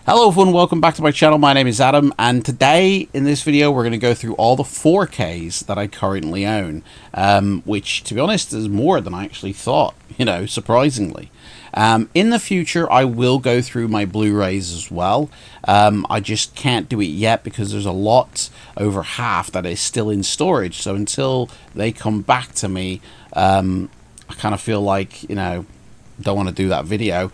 Hello everyone, welcome back to my channel. My name is Adam, and today in this video we're going to go through all the 4Ks that I currently own, which to be honest is more than I actually thought, surprisingly. In the future I will go through my Blu-rays as well. I just can't do it yet because there's a lot, over half, that is still in storage, so until they come back to me, I kind of feel like, don't want to do that video.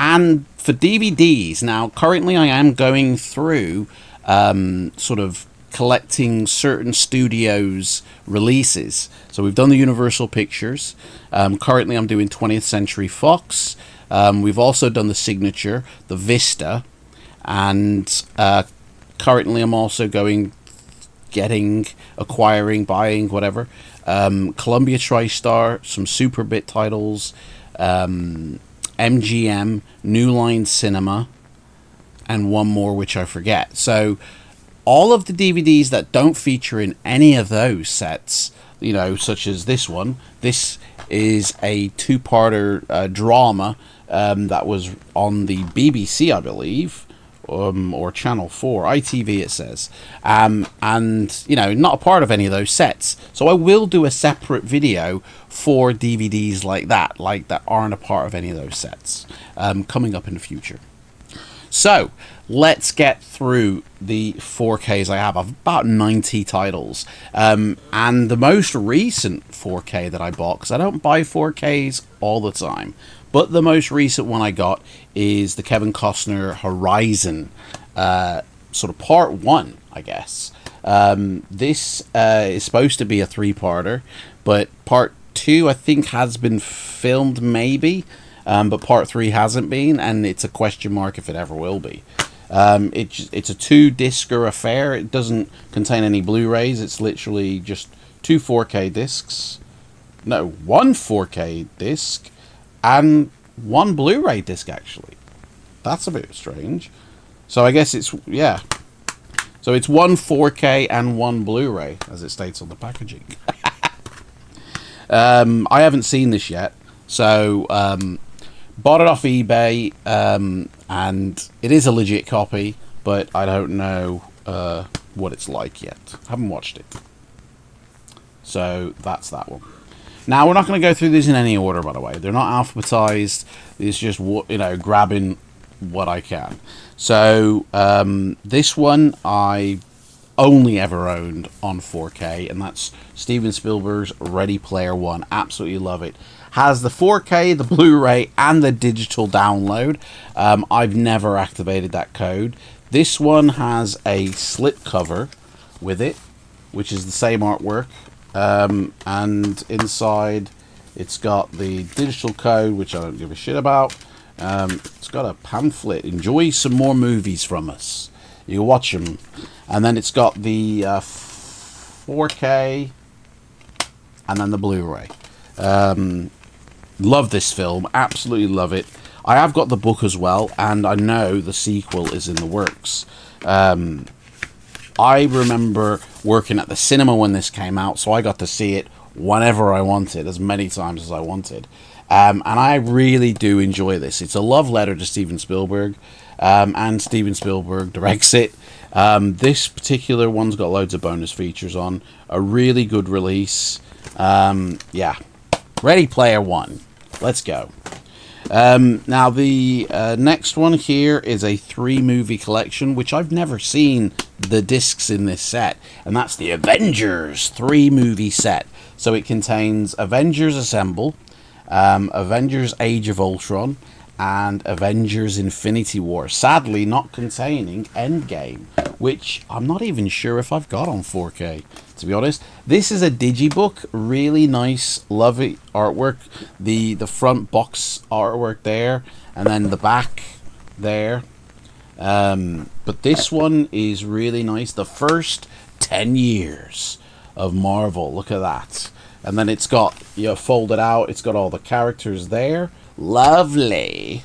And for DVDs, now currently I am going through sort of collecting certain studios' releases. So we've done the Universal Pictures. Currently I'm doing 20th Century Fox. We've also done the Signature, the Vista, and currently I'm also acquiring, buying, whatever. Columbia TriStar, some Superbit titles, MGM, New Line Cinema, and one more which I forget. So all of the DVDs that don't feature in any of those sets, such as this one. This is a two-parter drama that was on the BBC, I believe, or Channel 4, ITV it says, and not a part of any of those sets. So I will do a separate video for DVDs like that aren't a part of any of those sets, coming up in the future. So let's get through the 4Ks I have. I've about 90 titles, and the most recent 4K that I bought, because I don't buy 4Ks all the time, but the most recent one I got is the Kevin Costner Horizon, sort of part 1, I guess. This is supposed to be a 3-parter, but part 2 I think has been filmed, maybe, but part 3 hasn't been, and it's a question mark if it ever will be. It's a 2-discer affair. It doesn't contain any Blu-rays. It's literally just 2 4K discs. No, 1 4K disc and 1 Blu-ray disc, actually. That's a bit strange. So I guess it's, yeah. So it's 1 4K and 1 Blu-ray, as it states on the packaging. I haven't seen this yet, so bought it off eBay, and it is a legit copy, but I don't know what it's like yet. I haven't watched it. So that's that one. Now, we're not going to go through these in any order, by the way. They're not alphabetized. It's just, grabbing what I can. So, this one I only ever owned on 4K, and that's Steven Spielberg's Ready Player One. Absolutely love it. Has the 4K, the Blu-ray, and the digital download. I've never activated that code. This one has a slipcover with it, which is the same artwork. And inside it's got the digital code, which I don't give a shit about. It's got a pamphlet. Enjoy some more movies from us. You watch them. And then it's got the 4K and then the Blu-ray. Love this film. Absolutely love it. I have got the book as well, and I know the sequel is in the works. I remember working at the cinema when this came out, so I got to see it whenever I wanted, as many times as I wanted. And I really do enjoy this. It's a love letter to Steven Spielberg, and Steven Spielberg directs it. This particular one's got loads of bonus features on. A really good release. Yeah. Ready Player One. Let's go. Now, the next one here is a 3-movie collection, which I've never seen the discs in this set, and that's the Avengers 3-movie set. So it contains Avengers Assemble, Avengers Age of Ultron, and Avengers Infinity War. Sadly, not containing Endgame, which I'm not even sure if I've got on 4K, to be honest. This is a digibook, really nice, lovely artwork. The front box artwork there, and then the back there. But this one is really nice. The first 10 years of Marvel. Look at that. And then it's got, folded out. It's got all the characters there. Lovely.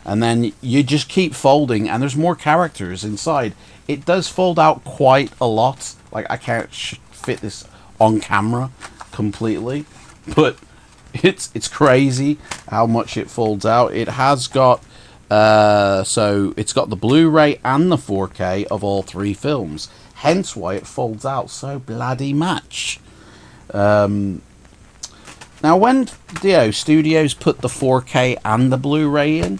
And then you just keep folding, and there's more characters inside. It does fold out quite a lot. Like, I can't fit this on camera completely, but it's crazy how much it folds out. It has got So it's got the Blu-ray and the 4K of all three films. Hence why it folds out so bloody much. Now, when studios put the 4K and the Blu-ray in,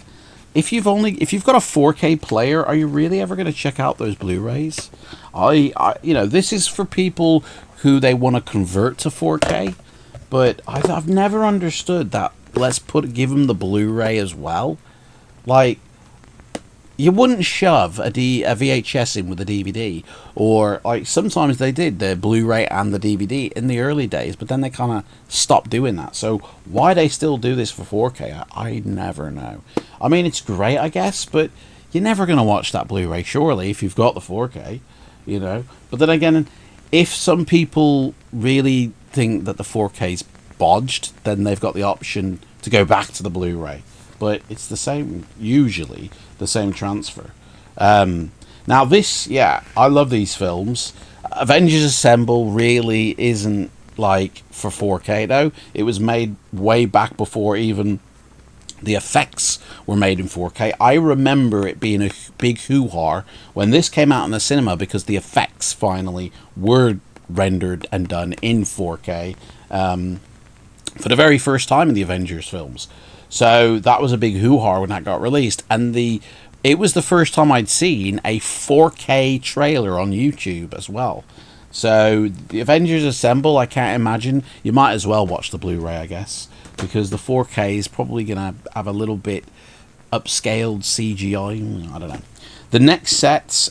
if you've got a 4K player, are you really ever going to check out those Blu-rays? This is for people who they want to convert to 4K, but I've never understood that. Let's give them the Blu-ray as well. Like, you wouldn't shove a VHS in with a DVD, or like sometimes they did the Blu-ray and the DVD in the early days, but then they kind of stopped doing that. So why they still do this for 4K, I never know. I mean, it's great, I guess, but you're never going to watch that Blu-ray, surely, if you've got the 4K, But then again, if some people really think that the 4K's bodged, then they've got the option to go back to the Blu-ray. But it's the same, usually, the same transfer. Now this, I love these films. Avengers Assemble really isn't like for 4K though. It was made way back before even the effects were made in 4K. I remember it being a big hoo-ha when this came out in the cinema because the effects finally were rendered and done in 4K for the very first time in the Avengers films. So that was a big hoo-ha when that got released, and it was the first time I'd seen a 4K trailer on YouTube as well. So the Avengers Assemble, I can't imagine. You might as well watch the Blu-ray, I guess, because the 4K is probably going to have a little bit upscaled CGI. I don't know. The next set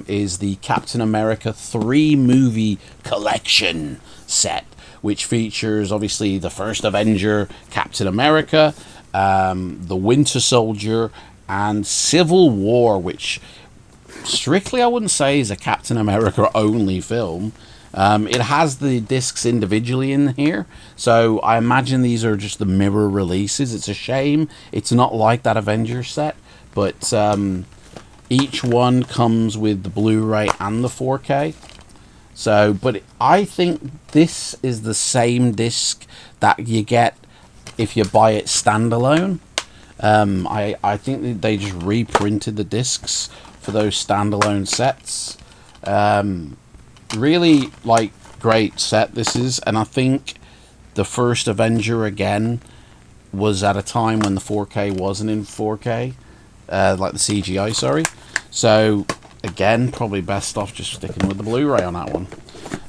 is the Captain America 3 movie collection set, which features obviously the first Avenger, Captain America, the Winter Soldier, and Civil War, which strictly I wouldn't say is a Captain America only film. It has the discs individually in here, so I imagine these are just the mirror releases. It's a shame it's not like that Avengers set, but each one comes with the Blu-ray and the 4K. So, but I think this is the same disc that you get if you buy it standalone. I think that they just reprinted the discs for those standalone sets. Really, great set this is, and I think the first Avenger again was at a time when the 4K wasn't in 4K, like the CGI, sorry. So again, probably best off just sticking with the Blu-ray on that one.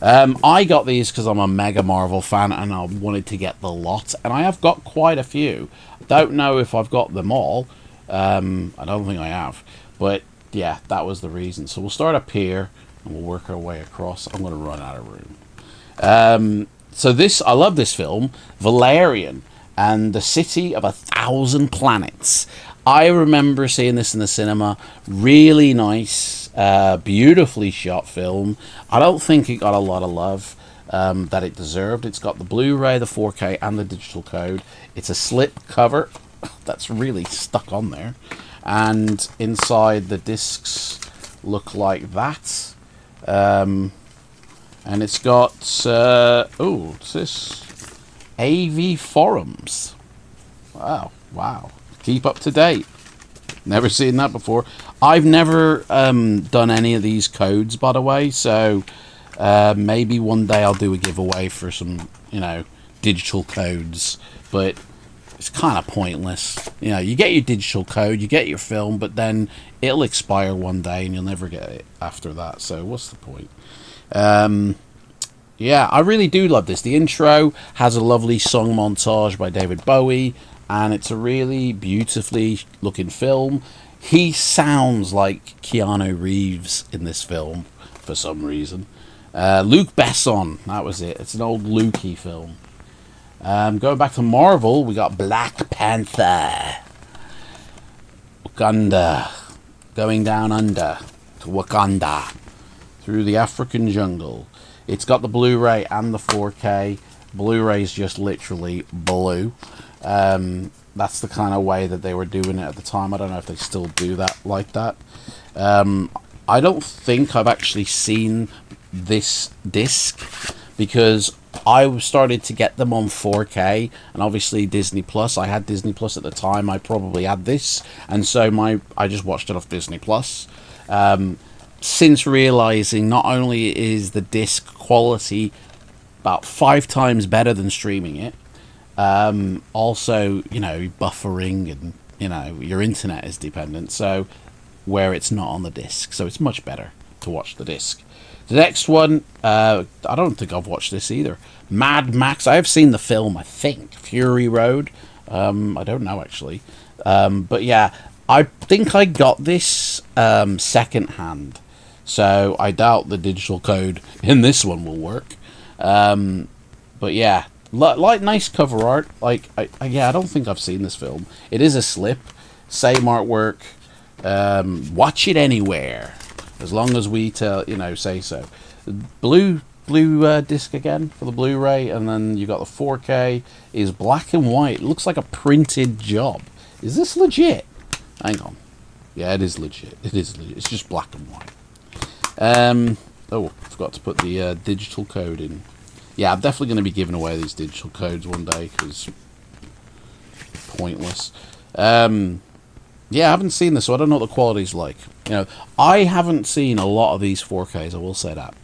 I got these because I'm a mega Marvel fan and I wanted to get the lot, and I have got quite a few. Don't know if I've got them all. I don't think I have, but yeah, that was the reason. So we'll start up here and we'll work our way across. I'm going to run out of room. So this, I love this film, Valerian and the City of 1,000 Planets. I remember seeing this in the cinema. Really nice, beautifully shot film. I don't think it got a lot of love that it deserved. It's got the Blu-ray, the 4K, and the digital code. It's a slip cover that's really stuck on there. And inside the discs look like that. And it's got, what's this? AV Forums. Wow. Keep up to date. Never seen that before. I've never done any of these codes, by the way, so maybe one day I'll do a giveaway for some, digital codes, but it's kind of pointless. You get your digital code, you get your film, but then it'll expire one day and you'll never get it after that, so what's the point? Yeah, I really do love this. The intro has a lovely song montage by David Bowie, and it's a really beautifully looking film. He sounds like Keanu Reeves in this film for some reason. Luc Besson, that was it. It's an old Lukey film. Going back to Marvel, we got Black Panther. Wakanda. Going down under to Wakanda. Through the African jungle. It's got the Blu-ray and the 4K. Blu-ray's just literally blue. That's the kind of way that they were doing it at the time. I don't know if they still do that like that. I don't think I've actually seen this disc because I started to get them on 4K, and obviously Disney Plus. I had Disney Plus at the time. I probably had this, and so I just watched it off Disney Plus. Since realizing not only is the disc quality about 5 times better than streaming it, also, you know, buffering and, you know, your internet is dependent, so where it's not on the disc, so it's much better to watch the disc. The next one, I don't think I've watched this either. Mad Max. I have seen the film, I think. Fury Road. I don't know, actually. But yeah, I think I got this second hand. So I doubt the digital code in this one will work. But yeah, like nice cover art. Like, I don't think I've seen this film. It is a slip. Same artwork. Watch it anywhere. As long as we say so. Blue disc again for the Blu-ray, and then you got the 4K is black and white. It looks like a printed job. Is this legit? Hang on. Yeah, it is legit. It is legit. It's just black and white. Oh, I forgot to put the digital code in. Yeah, I'm definitely going to be giving away these digital codes one day because pointless. Yeah, I haven't seen this, so I don't know what the quality's like. You know, I haven't seen a lot of these 4Ks, I will say that.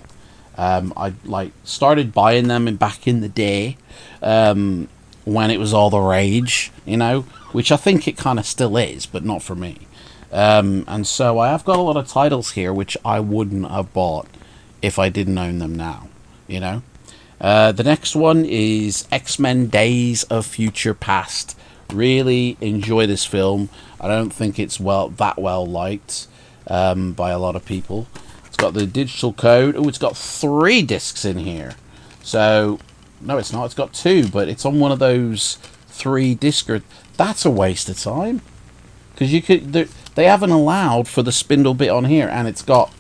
I started buying them back in the day, when it was all the rage, you know, which I think it kind of still is, but not for me. And so I have got a lot of titles here which I wouldn't have bought if I didn't own them now, you know. The next one is X-Men Days of Future Past. Really enjoy this film. I don't think it's that well liked by a lot of people. It's got the digital code. Oh, it's got 3 discs in here. So, no, it's not. It's got 2, but it's on one of those 3 discs. That's a waste of time. Because they haven't allowed for the spindle bit on here, and it's got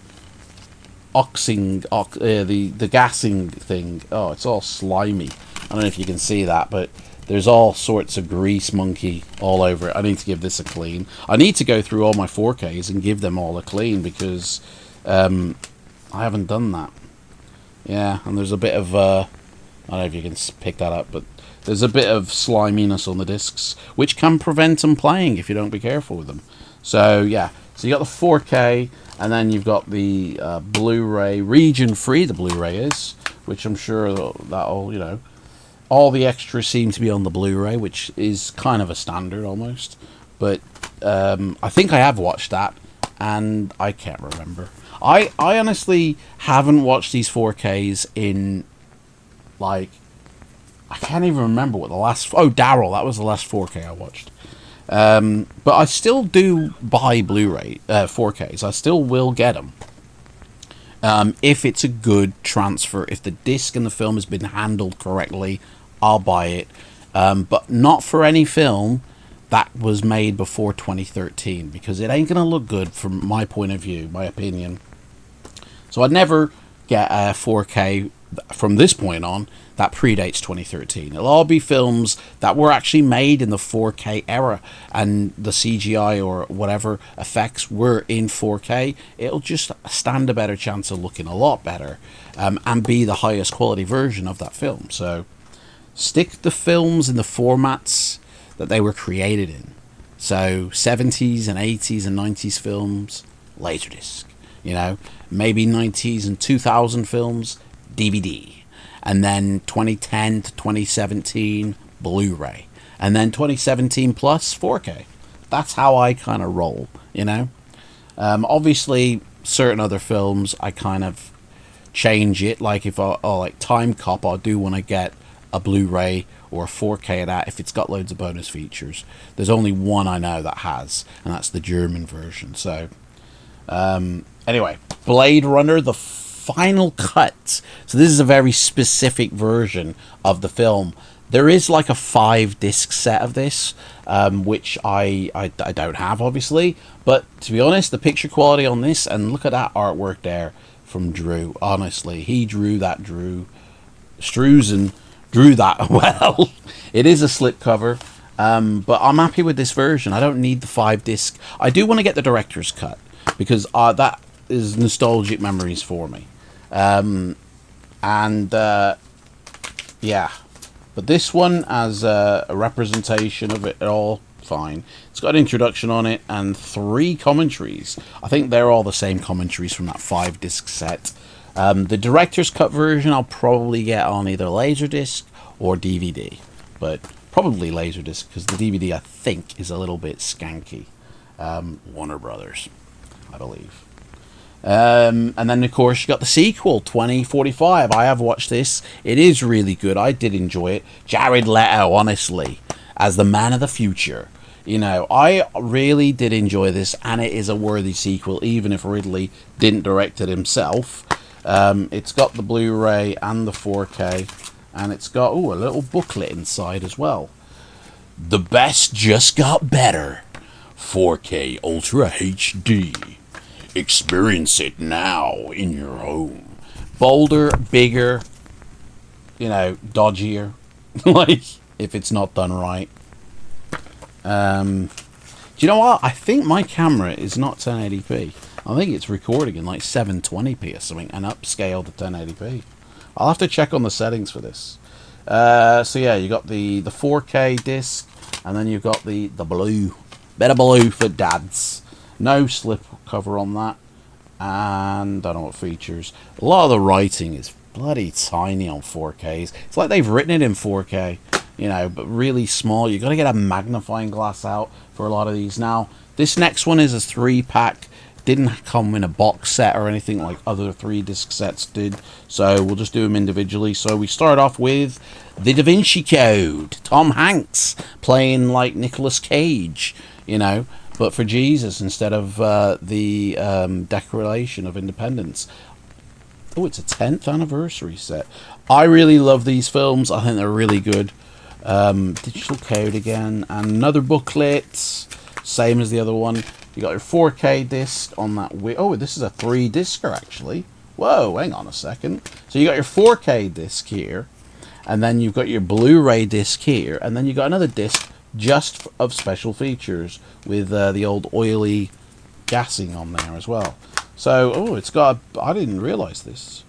the gassing thing. Oh, it's all slimy. I don't know if you can see that, but there's all sorts of grease monkey all over it. I need to give this a clean. I need to go through all my 4Ks and give them all a clean because I haven't done that. Yeah, and there's a bit of I don't know if you can pick that up, but there's a bit of sliminess on the discs, which can prevent them playing if you don't be careful with them. So yeah, so you got the 4K, and then you've got the Blu-ray, region-free the Blu-ray is, which I'm sure that'll, you know, all the extras seem to be on the Blu-ray, which is kind of a standard almost. But I think I have watched that, and I can't remember. I honestly haven't watched these 4Ks in, like, I can't even remember what the last... Oh, Daryl, that was the last 4K I watched. But I still do buy Blu-ray 4Ks. I still will get them. If it's a good transfer, if the disc and the film has been handled correctly, I'll buy it. But not for any film that was made before 2013, because it ain't going to look good from my point of view, my opinion. So I'd never get a 4K from this point on that predates 2013. It'll all be films that were actually made in the 4K era, and the CGI or whatever effects were in 4K. It'll just stand a better chance of looking a lot better, and be the highest quality version of that film. So stick the films in the formats that they were created in. So 70s and 80s and 90s films, Laserdisc. You know, maybe 90s and 2000 films, DVD. And then 2010 to 2017, Blu-ray. And then 2017 plus, 4K. That's how I kind of roll, you know. Obviously, certain other films, I kind of change it. Like if like Time Cop, I do want to get a Blu-ray or a 4K of that if it's got loads of bonus features. There's only one I know that has, and that's the German version. So, anyway, Blade Runner, the final cut. So this is a very specific version of the film. There is like a 5-disc set of this, which I don't have, obviously. But to be honest, the picture quality on this, and look at that artwork there from Drew. Honestly, he drew that. Struzen drew that well. It is a slipcover, but I'm happy with this version. I don't need the 5-disc. I do want to get the director's cut because that is nostalgic memories for me. yeah. But this one, as a representation of it all, fine. It's got an introduction on it and 3 commentaries. I think they're all the same commentaries from that 5-disc set. The director's cut version I'll probably get on either Laserdisc or DVD. But probably Laserdisc, because the DVD, I think, is a little bit skanky. Warner Brothers, I believe. And then, of course, you got the sequel, 2045. I have watched this. It is really good. I did enjoy it. Jared Leto, honestly, as the man of the future. You know, I really did enjoy this, and it is a worthy sequel, even if Ridley didn't direct it himself. It's got the Blu-ray and the 4K, and it's got, a little booklet inside as well. The best just got better. 4K Ultra HD. Experience it now in your home. Bolder, bigger, dodgier. Like, if it's not done right. Do you know what? I think my camera is not 1080p. I think it's recording in like 720p or something and upscaled to 1080p. I'll have to check on the settings for this. So yeah, you got the 4K disc, and then you've got the blue. Bit of blue for dads. No slip cover on that, and I don't know what features. A lot of the writing is bloody tiny on 4Ks. It's like they've written it in 4K, but really small. You've got to get a magnifying glass out for a lot of these. Now, this next one is a 3-pack. Didn't come in a box set or anything like other 3-disc sets did, so we'll just do them individually. So we start off with The Da Vinci Code. Tom Hanks playing like Nicolas Cage, but for Jesus instead of the Declaration of Independence. Oh, it's a 10th anniversary set. I really love these films. I think they're really good. Digital code again, and another booklet, same as the other one. You got your 4K disc on that. Oh, this is a 3-discer actually. Whoa, hang on a second. So you got your 4K disc here, and then you've got your Blu-ray disc here, and then you got another disc just of special features with the old oily gassing on there as well. So, it's got. I didn't realize this.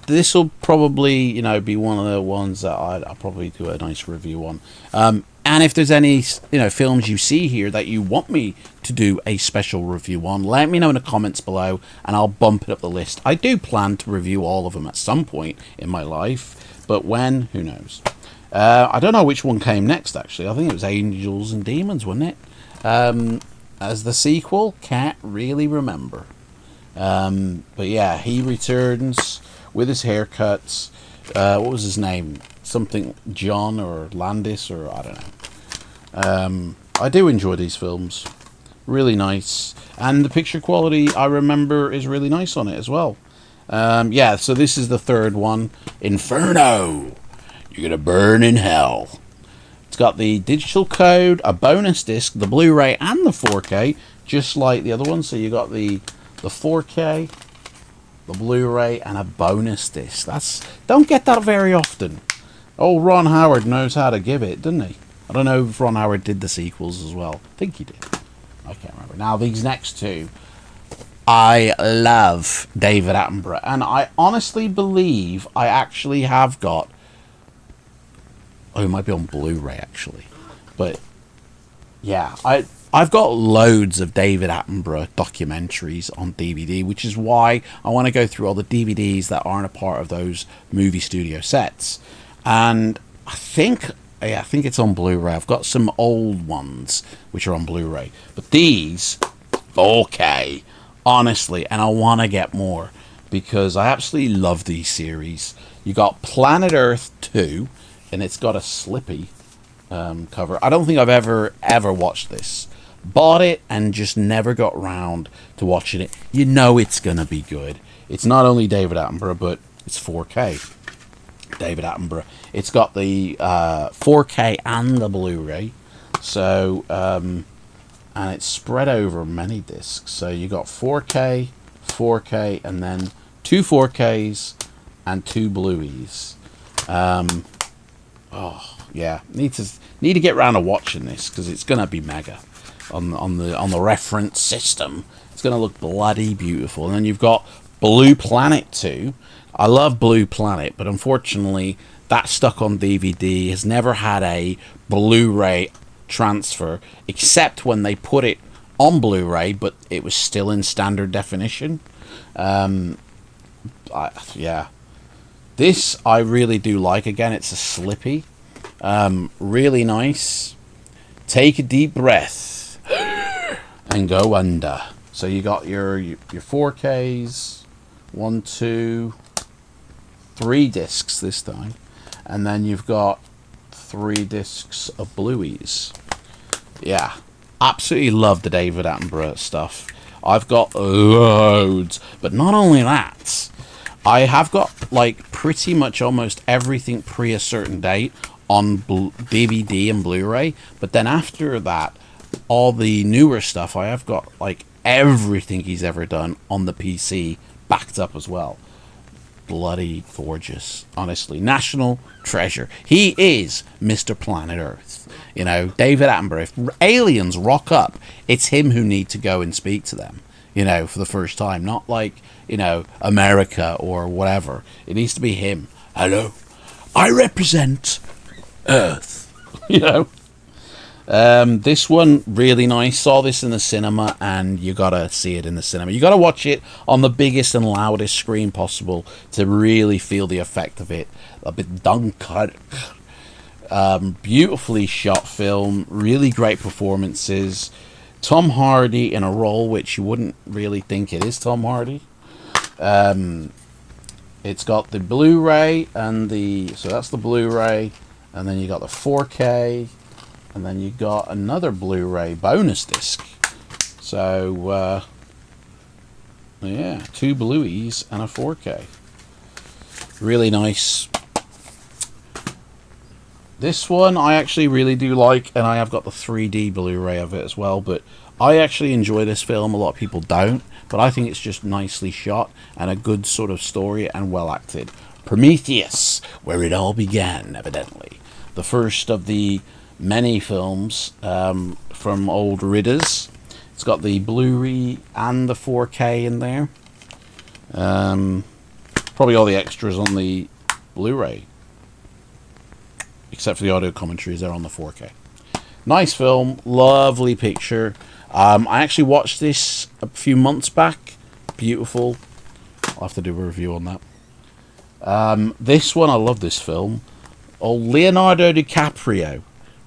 This will probably, be one of the ones that I'll probably do a nice review on. And if there's any, films you see here that you want me to do a special review on, let me know in the comments below, and I'll bump it up the list. I do plan to review all of them at some point in my life, but when, who knows? I don't know which one came next, actually. I think it was Angels and Demons, wasn't it? As the sequel, can't really remember. But yeah, he returns with his haircuts. What was his name? Something John or Landis, or I don't know. I do enjoy these films. Really nice. And the picture quality, I remember, is really nice on it as well. Yeah, so this is the 3rd one. Inferno! You're gonna burn in hell. It's got the digital code, a bonus disc, the Blu-ray, and the 4K, just like the other one. So you got the 4K, the Blu-ray, and a bonus disc. Don't get that very often. Oh, Ron Howard knows how to give it, doesn't he? I don't know if Ron Howard did the sequels as well. I think he did. I can't remember. Now, these next two, I love David Attenborough, and I honestly believe I actually have got. Oh, it might be on Blu-ray actually, but yeah, I've got loads of David Attenborough documentaries on DVD, which is why I want to go through all the DVDs that aren't a part of those movie studio sets. And I think it's on Blu-ray. I've got some old ones which are on Blu-ray, but these 4K, honestly, and I want to get more because I absolutely love these series. You got Planet Earth 2, and it's got a slippy cover. I don't think I've ever watched this. Bought it and just never got round to watching it. You know it's gonna be good. It's not only David Attenborough, but it's 4K. David Attenborough. It's got the 4K and the Blu-ray. So, and it's spread over many discs. So you got 4K, 4K, and then 2 4Ks and 2 Blueys. Oh yeah, need to get round to watching this because it's gonna be mega on the reference system. It's gonna look bloody beautiful. And then you've got Blue Planet 2. I love Blue Planet, but unfortunately, that stuck on DVD, has never had a Blu-ray transfer, except when they put it on Blu-ray, but it was still in standard definition. Yeah. This I really do like. Again, it's a slippy. Really nice. Take a deep breath and go under. So you got your 4Ks, 1, 2, 3 discs this time, and then you've got 3 discs of Blueies. Yeah, absolutely love the David Attenborough stuff. I've got loads, but not only that, I have got like pretty much almost everything pre a certain date on DVD and Blu-ray, but then after that, all the newer stuff, I have got like everything he's ever done on the PC backed up as well. Bloody gorgeous, honestly. National treasure. He is Mr. Planet Earth. You know, David Attenborough. If aliens rock up, it's him who need to go and speak to them, you know, for the first time. Not like, you know, America or whatever. It needs to be him. Hello, I represent Earth. You know. This one, really nice. Saw this in the cinema, and you gotta see it in the cinema. You gotta watch it on the biggest and loudest screen possible to really feel the effect of it. A bit Dunkirk. Beautifully shot film, really great performances. Tom Hardy in a role which you wouldn't really think it is Tom Hardy. It's got the Blu-ray and so that's the Blu-ray, and then you got the 4K. And then you got another Blu-ray bonus disc. So, yeah, 2 Blueies and a 4K. Really nice. This one I actually really do like, and I have got the 3D Blu-ray of it as well. But I actually enjoy this film. A lot of people don't. But I think it's just nicely shot and a good sort of story and well acted. Prometheus, where it all began, evidently. The first of the many films from old Ridders. It's got the Blu-ray and the 4K in there. Probably all the extras on the Blu-ray, except for the audio commentaries. They're on the 4K. Nice film, lovely picture. I actually watched this a few months back. Beautiful. I'll have to do a review on that. This one, I love this film. Old Leonardo DiCaprio.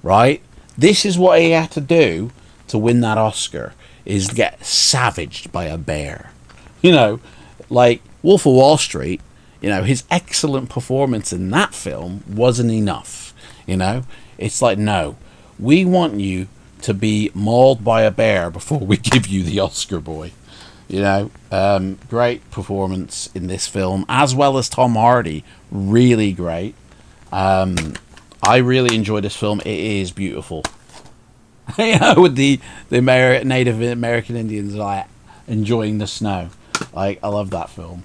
Right? This is what he had to do to win that Oscar, is get savaged by a bear. You know, like Wolf of Wall Street, you know, his excellent performance in that film wasn't enough. You know? It's like, no, we want you to be mauled by a bear before we give you the Oscar, boy. You know? Great performance in this film, as well as Tom Hardy. Really great. I really enjoy this film. It is beautiful. Yeah, with the Native American Indians like enjoying the snow. Like, I love that film.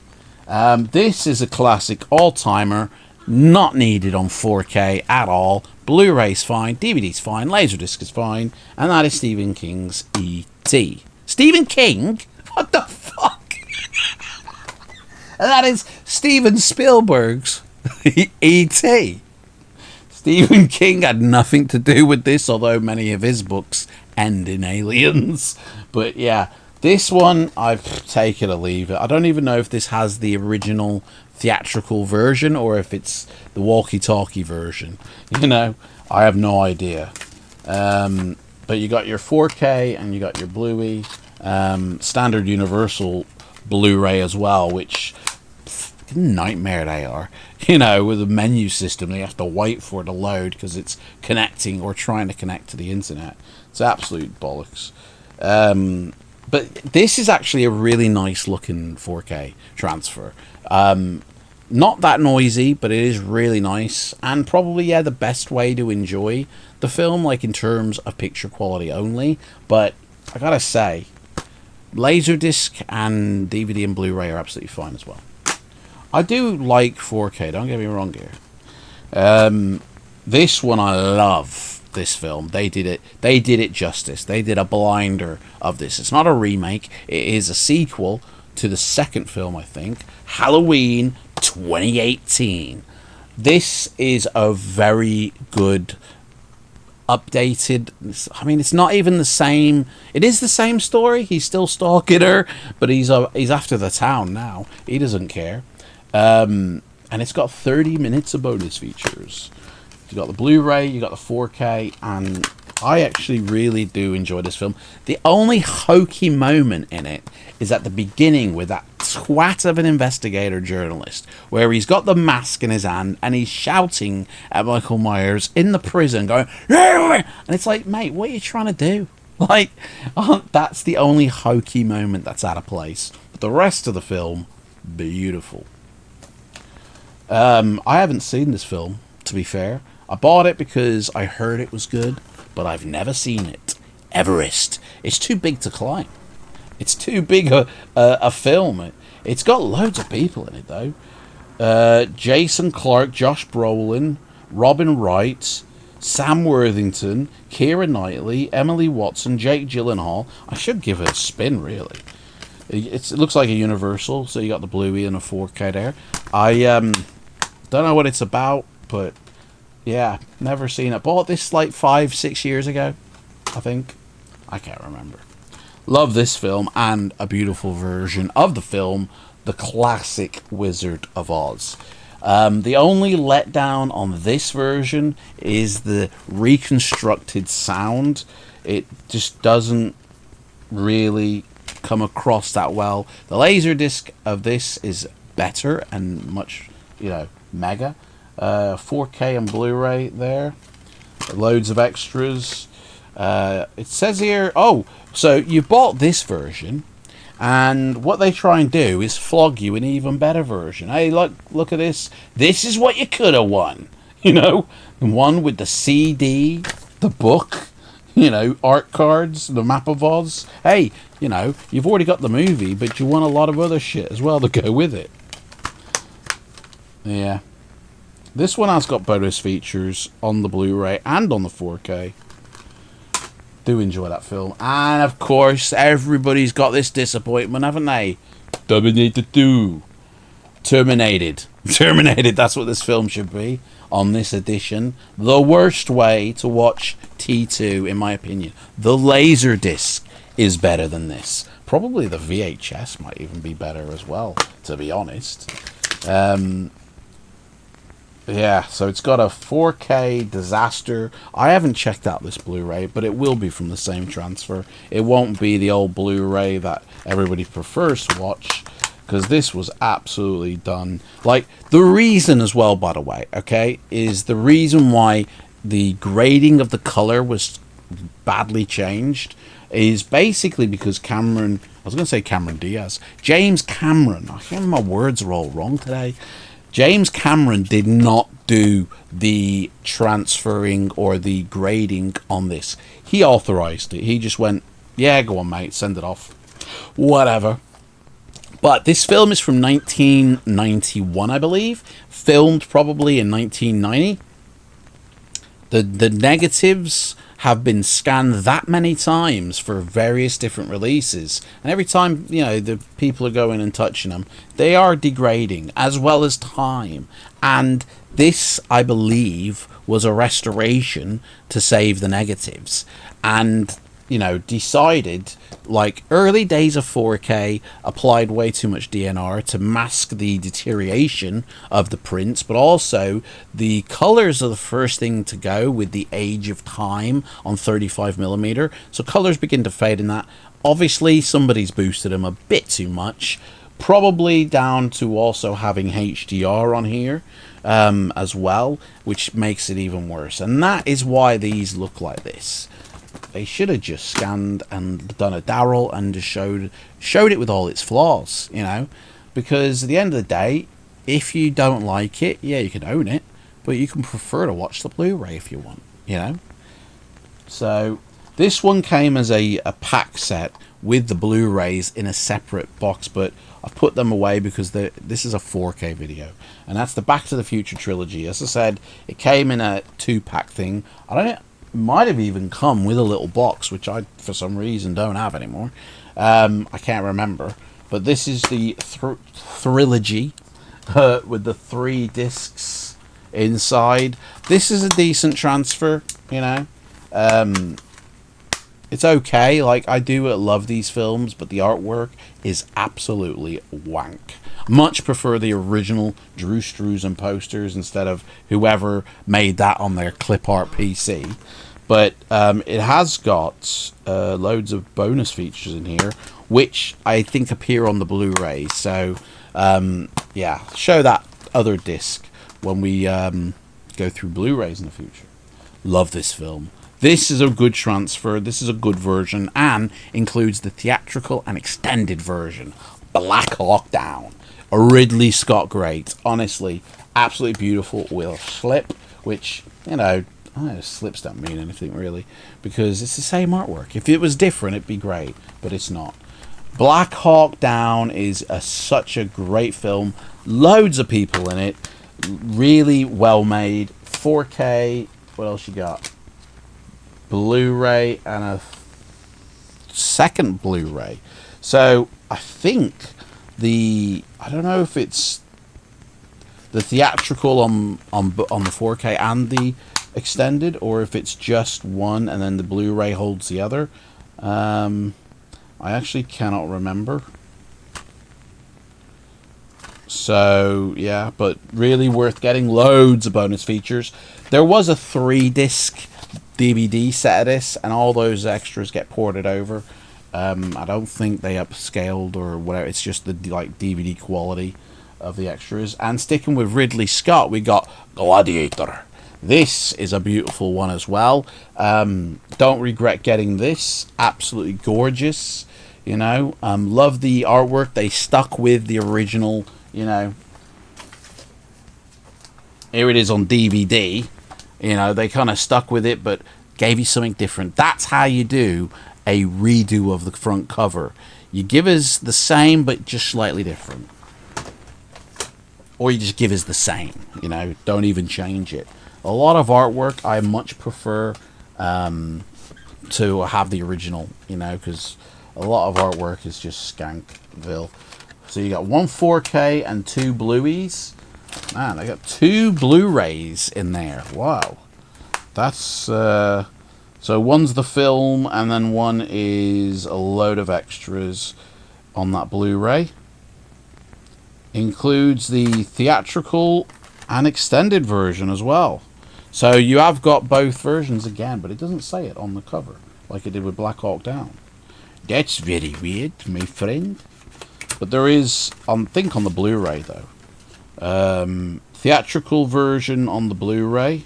This is a classic all-timer, not needed on 4K at all. Blu-ray's fine, DVD's fine, Laserdisc is fine, and that is Stephen King's E.T. Stephen King? What the fuck? And that is Steven Spielberg's E.T. Stephen King had nothing to do with this, although many of his books end in aliens. But yeah, this one, I've taken or leave it. I don't even know if this has the original theatrical version or if it's the walkie-talkie version. You know, I have no idea. But you got your 4K and you got your Bluey. Standard Universal Blu-ray as well, which nightmare they are. You know, with a menu system, they have to wait for it to load because it's connecting or trying to connect to the internet. It's absolute bollocks. But this is actually a really nice looking 4K transfer. Not that noisy, but it is really nice, and probably, yeah, the best way to enjoy the film, like in terms of picture quality only. But I gotta say, Laserdisc and DVD and Blu-ray are absolutely fine as well. I do like 4K, don't get me wrong here. This one, I love this film. They did it justice. They did a blinder of this. It's not a remake. It is a sequel to the second film, I think, Halloween 2018. This is a very good updated. I mean, it's not even the same. It is the same story. He's still stalking her, but he's after the town now. He doesn't care. And it's got 30 minutes of bonus features. You got the Blu-ray, you got the 4K, and I actually really do enjoy this film. The only hokey moment in it is at the beginning with that twat of an investigator journalist, where he's got the mask in his hand and he's shouting at Michael Myers in the prison, going, and it's like, mate, what are you trying to do? Like, that's the only hokey moment that's out of place. But the rest of the film, beautiful. I haven't seen this film, to be fair. I bought it because I heard it was good, but I've never seen it. Everest. It's too big to climb. It's too big a film. It's got loads of people in it, though. Jason Clarke, Josh Brolin, Robin Wright, Sam Worthington, Keira Knightley, Emily Watson, Jake Gyllenhaal. I should give it a spin, really. It looks like a Universal, so you got the Bluey and a 4K there. I don't know what it's about, but yeah, never seen it. Bought this like 5-6 years ago, I think. I can't remember. Love this film, and a beautiful version of the film, the classic Wizard of Oz. The only letdown on this version is the reconstructed sound. It just doesn't really come across that well. The Laserdisc of this is better and much, mega. 4K and Blu-ray there. Loads of extras. It says here, so you bought this version, and what they try and do is flog you an even better version. Hey, look at this. This is what you could have won. The one with the CD, the book, art cards, the map of Oz. Hey, you've already got the movie, but you want a lot of other shit as well to go with it. Yeah. This one has got bonus features on the Blu-ray and on the 4K. Do enjoy that film. And of course, everybody's got this disappointment, haven't they? Terminator 2. Terminated. That's what this film should be on this edition. The worst way to watch T2, in my opinion. The Laserdisc is better than this. Probably the VHS might even be better as well, to be honest. Yeah, so it's got a 4K disaster. I haven't checked out this Blu-ray, but it will be from the same transfer. It won't be the old Blu-ray that everybody prefers to watch, because this was absolutely done. Like, the reason as well, by the way, okay, is the reason why the grading of the color was badly changed is basically because Cameron Diaz. James Cameron. I think my words are all wrong today. James Cameron did not do the transferring or the grading on this. He authorized it. He just went, yeah, go on, mate, send it off. Whatever. But this film is from 1991, I believe. Filmed probably in 1990. The negatives have been scanned that many times for various different releases, and every time the people are going and touching them, they are degrading as well as time. And this, I believe, was a restoration to save the negatives, and decided, like, early days of 4K applied way too much DNR to mask the deterioration of the prints, but also the colors are the first thing to go with the age of time on 35mm. So colors begin to fade in that. Obviously, somebody's boosted them a bit too much, probably down to also having HDR on here as well, which makes it even worse. And that is why these look like this. They should have just scanned and done a Daryl and just showed it with all its flaws, because at the end of the day, if you don't like it, yeah, you can own it, but you can prefer to watch the Blu-ray if you want, So this one came as a pack set with the Blu-rays in a separate box, but I've put them away because this is a 4K video, and that's the Back to the Future trilogy. As I said, it came in a 2-pack thing. Might have even come with a little box, which I, for some reason, don't have anymore. I can't remember. but this is the trilogy with the 3 discs inside. This is a decent transfer, you know. It's okay. Like, I do love these films, but the artwork is absolutely wank. Much prefer the original Drew Struzan posters instead of whoever made that on their clip art PC. But it has got loads of bonus features in here, which I think appear on the Blu-ray. So, yeah, show that other disc when we go through Blu-rays in the future. Love this film. This is a good transfer. This is a good version, and includes the theatrical and extended version. Black Hawk Down. A Ridley Scott great. Honestly, absolutely beautiful with a slip, which, you know, slips don't mean anything really, because it's the same artwork. If it was different, it'd be great, but it's not. Black Hawk Down is such a great film. Loads of people in it. Really well made. 4K. What else you got? Blu-ray and a second Blu-ray. So I think I don't know if it's the theatrical on the 4K and the extended, or if it's just one and then the Blu-ray holds the other. I actually cannot remember. So yeah, but really worth getting. Loads of bonus features. There was a 3-disc DVD set of this, and all those extras get ported over. I don't think they upscaled or whatever. It's just the like DVD quality of the extras. And sticking with Ridley Scott, we got Gladiator. This is a beautiful one as well. Don't regret getting this. Absolutely gorgeous. You know, love the artwork. They stuck with the original. You know, here it is on DVD. You know, they kind of stuck with it, but gave you something different. That's how you do a redo of the front cover. You give us the same, but just slightly different. Or you just give us the same, you know, don't even change it. A lot of artwork, I much prefer to have the original, you know, because a lot of artwork is just skankville. So you got 1 4K and 2 Blueys. Man, I got 2 Blu-rays in there. Wow. That's so one's the film, and then one is a load of extras on that Blu-ray. Includes the theatrical and extended version as well. So you have got both versions again, but it doesn't say it on the cover like it did with Black Hawk Down. That's very weird, my friend. But there is, I think, on the Blu-ray though. Theatrical version on the Blu-ray,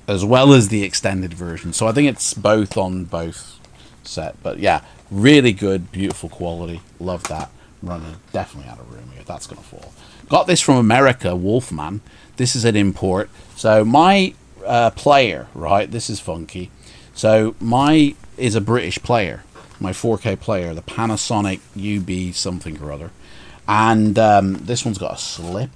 as well as the extended version. So I think it's both on both set. But yeah, really good, beautiful quality. Love that. Running definitely out of room here. That's going to fall. Got this from America, Wolfman. This is an import. So my player, right, this is funky. So my is a British player. My 4K player, the Panasonic UB something or other. And this one's got a slip.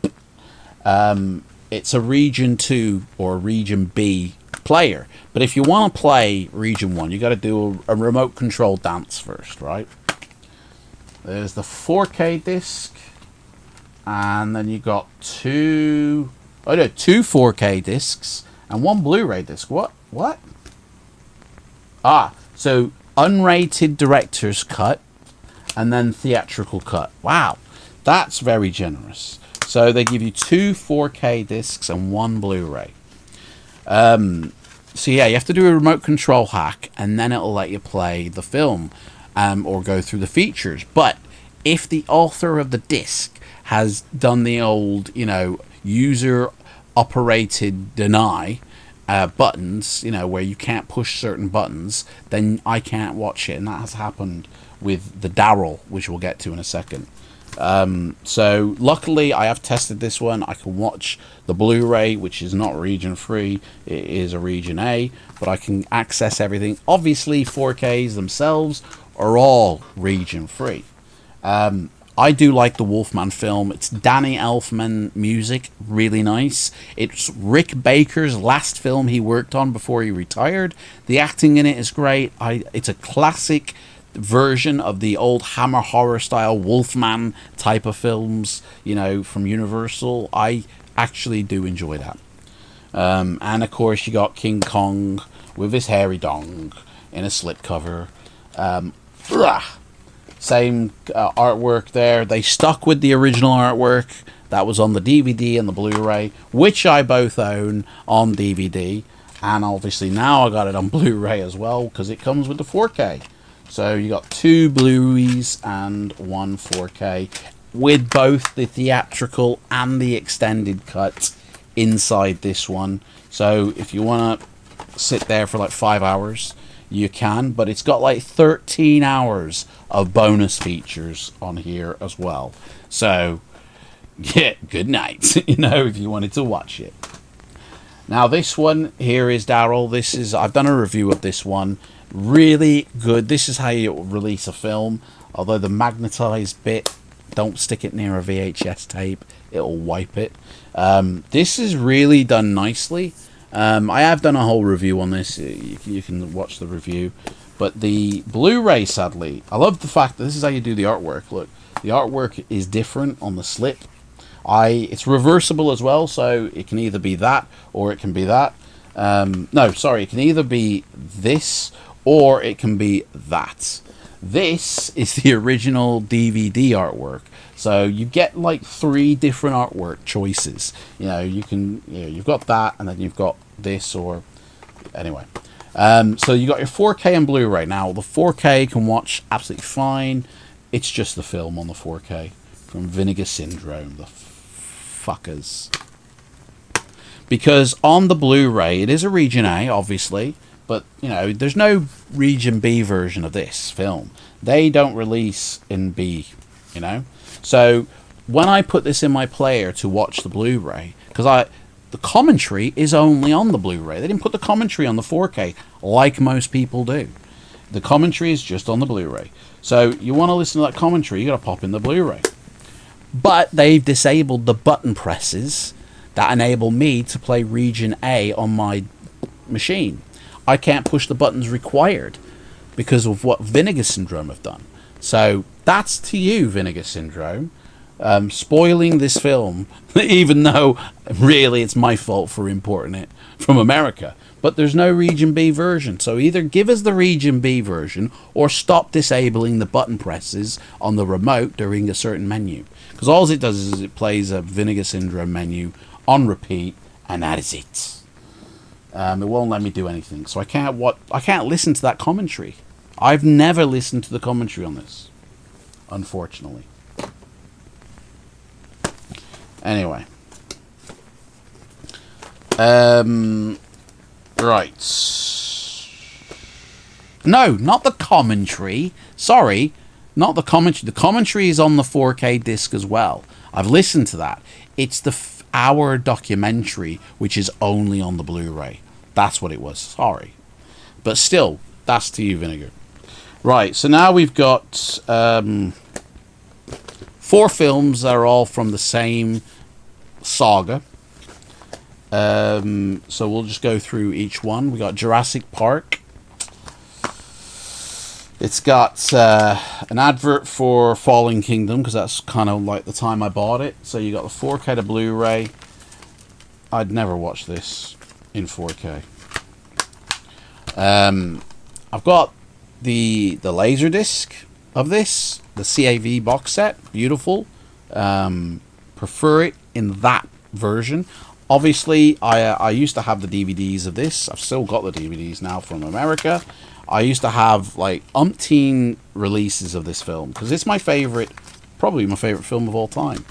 It's a Region 2 or Region B player. But if you want to play Region 1, you got to do a remote control dance first, right? There's the 4K disc. And then you got two 4K discs and 1 Blu-ray disc. What? Ah, so unrated director's cut and then theatrical cut. Wow, that's very generous. So they give you 2 4K discs and 1 Blu-ray. So yeah, you have to do a remote control hack, and then it'll let you play the film or go through the features. But if the author of the disc has done the old, you know, user-operated deny buttons, you know, where you can't push certain buttons, then I can't watch it. And that has happened with the Daryl, which we'll get to in a second. So luckily I have tested this one. I can watch the Blu-ray, which is not region free. It is a region A, but I can access everything. Obviously 4Ks themselves are all region free. I do like the Wolfman film. It's Danny Elfman music, really nice. It's Rick Baker's last film he worked on before he retired. The acting in it is great. It's a classic version of the old Hammer horror style Wolfman type of films, you know, from Universal. I actually do enjoy that. And of course you got King Kong with his hairy dong in a slipcover. Same artwork there. They stuck with the original artwork that was on the DVD and the Blu-ray, which I both own on DVD, and obviously now I got it on Blu-ray as well because it comes with the 4K. So you got 2 Blu-rays and 1 4K with both the theatrical and the extended cut inside this one. So if you want to sit there for like 5 hours, you can, but it's got like 13 hours of bonus features on here as well. So yeah, good night, you know, if you wanted to watch it. Now this one here is Daryl. I've done a review of this one. Really good. This is how you release a film. Although the magnetized bit, don't stick it near a VHS tape, it'll wipe it. This is really done nicely. I have done a whole review on this. You can watch the review. But the Blu-ray, sadly, I love the fact that this is how you do the artwork. Look, the artwork is different on the slip. It's reversible as well, so it can either be that or it can be that. No, sorry, it can either be this or it can be that. This is the original DVD artwork. So you get like 3 different artwork choices. You know, you've got that, and then you've got this, or anyway. So you got your 4K and Blu-ray. Now the 4K can watch absolutely fine. It's just the film on the 4K from Vinegar Syndrome. The fuckers. Because on the Blu-ray, it is a Region A, obviously. But, you know, there's no Region B version of this film. They don't release in B, you know. So when I put this in my player to watch the Blu-ray, because the commentary is only on the Blu-ray. They didn't put the commentary on the 4K like most people do. The commentary is just on the Blu-ray. So you want to listen to that commentary, you got to pop in the Blu-ray. But they've disabled the button presses that enable me to play Region A on my machine. I can't push the buttons required because of what Vinegar Syndrome have done. So that's to you, Vinegar Syndrome, spoiling this film, even though really it's my fault for importing it from America. But there's no Region B version, so either give us the Region B version or stop disabling the button presses on the remote during a certain menu. Because all it does is it plays a Vinegar Syndrome menu on repeat, and that is it. It won't let me do anything, so I can't listen to that commentary. I've never listened to the commentary on this, unfortunately. Anyway, right. No, not the commentary. Sorry, not the commentary. The commentary is on the 4K disc as well. I've listened to that. It's the hour documentary, which is only on the Blu-ray. That's what it was. Sorry, but still, that's to you, Vinegar. Right. So now we've got 4 films that are all from the same saga. So we'll just go through each one. We got Jurassic Park. It's got an advert for Fallen Kingdom, because that's kind of like the time I bought it. So you got the 4K to Blu-ray. I'd never watch this in 4K. I've got the Laserdisc of this, the CAV box set. Beautiful. Prefer it in that version. Obviously, I used to have the DVDs of this. I've still got the DVDs now from America. I used to have like umpteen releases of this film because it's my favorite, probably my favorite film of all time.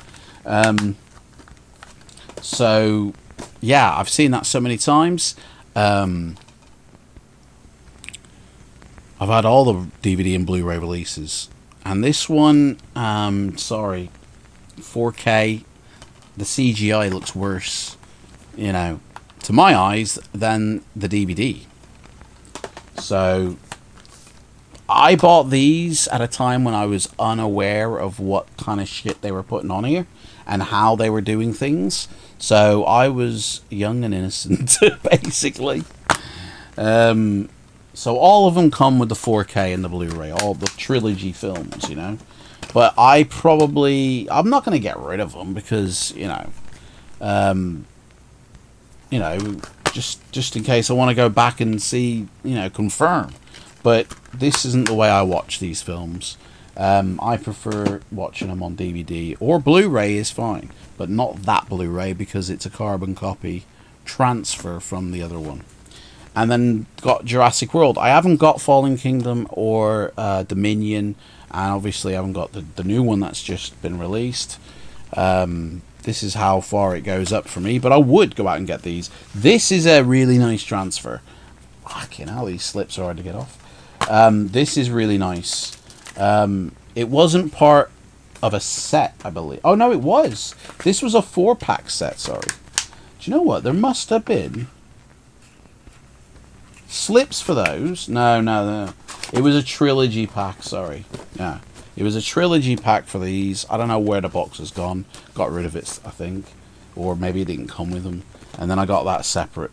So yeah, I've seen that so many times. I've had all the DVD and Blu-ray releases, and this one, sorry, 4K, the CGI looks worse, you know, to my eyes than the DVD. So I bought these at a time when I was unaware of what kind of shit they were putting on here and how they were doing things. So I was young and innocent, basically. So all of them come with the 4K and the Blu-ray, all the trilogy films, you know. But I'm not going to get rid of them because, just in case I want to go back and see, confirm. But this isn't the way I watch these films. I prefer watching them on DVD, or Blu-ray is fine, but not that Blu-ray because it's a carbon copy transfer from the other one. And then got Jurassic World. I haven't got Fallen Kingdom or Dominion, and obviously I haven't got the new one that's just been released. This is how far it goes up for me, but I would go out and get these. This is a really nice transfer. Fucking hell, these slips are hard to get off. This is really nice. It wasn't part of a set, I believe. Oh, no, it was. This was a 4-pack set, sorry. Do you know what? There must have been slips for those. No. It was a trilogy pack, sorry. Yeah. It was a trilogy pack for these. I don't know where the box has gone. Got rid of it, I think. Or maybe it didn't come with them. And then I got that separate.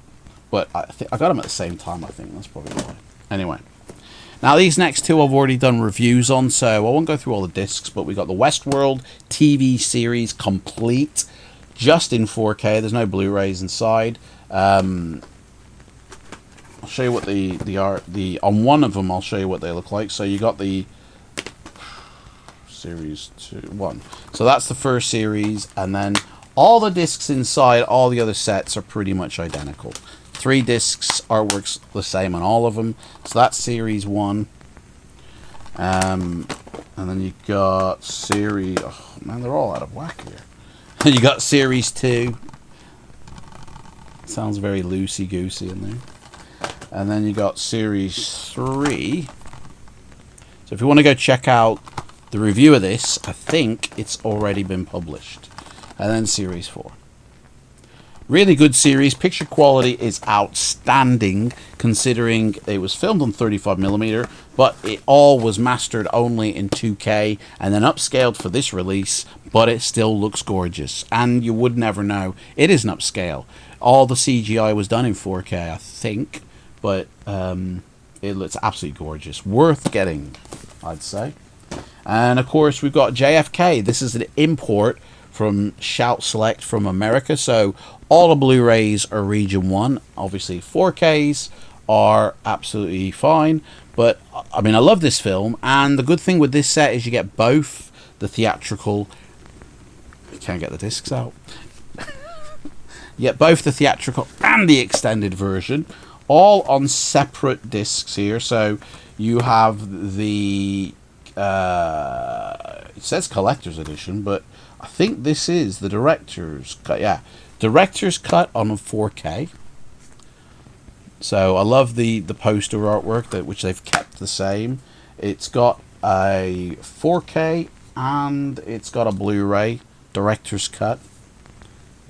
But I got them at the same time, I think. That's probably why. Anyway. Now, these next two I've already done reviews on, so I won't go through all the discs, but we got the Westworld TV series complete, just in 4K. There's no Blu-rays inside. I'll show you what the on one of them. I'll show you what they look like. So you got the series 1. So that's the first series, and then all the discs inside, all the other sets are pretty much identical. 3 discs, artwork's the same on all of them. So that's series 1. And then you got series... Oh, man, they're all out of whack here. You got series 2. Sounds very loosey-goosey in there. And then you got series 3. So if you want to go check out the review of this, I think it's already been published. And then series 4. Really good series. Picture quality is outstanding considering it was filmed on 35mm, but it all was mastered only in 2K and then upscaled for this release, but it still looks gorgeous. And you would never know. It isn't upscale. All the CGI was done in 4K, I think, but it looks absolutely gorgeous. Worth getting, I'd say. And of course, we've got JFK. This is an import from Shout Select from America, so all the Blu-rays are region 1. Obviously 4Ks are absolutely fine, but I mean, I love this film, and the good thing with this set is you get both the theatrical... You can't get the discs out. You get both the theatrical and the extended version, all on separate discs here. So you have the it says collector's edition, but I think this is the director's cut. Yeah, director's cut on a 4K. So I love the poster artwork, which they've kept the same. It's got a 4K and it's got a Blu-ray director's cut.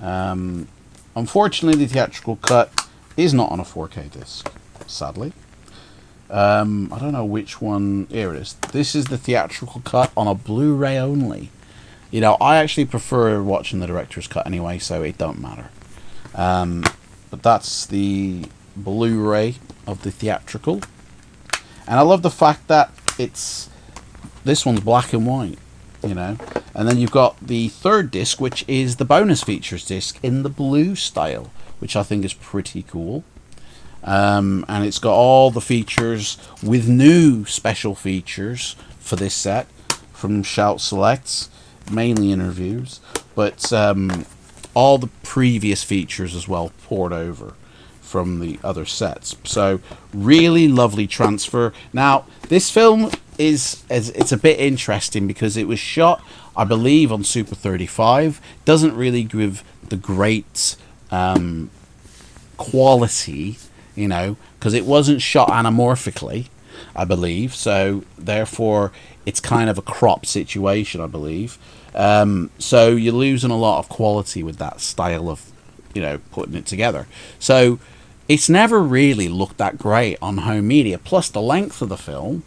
Unfortunately, the theatrical cut is not on a 4K disc, sadly. I don't know which one. Here it is. This is the theatrical cut on a Blu-ray only. You know, I actually prefer watching the director's cut anyway, so it don't matter. But that's the Blu-ray of the theatrical. And I love the fact that this one's black and white, you know. And then you've got the third disc, which is the bonus features disc in the blue style, which I think is pretty cool. And it's got all the features with new special features for this set from Shout Selects, mainly interviews, but all the previous features as well poured over from the other sets. So really lovely transfer. Now this film it's a bit interesting because it was shot, I believe, on Super 35. Doesn't really give the great quality, you know, because it wasn't shot anamorphically, I believe. So therefore, it's kind of a crop situation, I believe. So you're losing a lot of quality with that style of, you know, putting it together. So it's never really looked that great on home media. Plus the length of the film.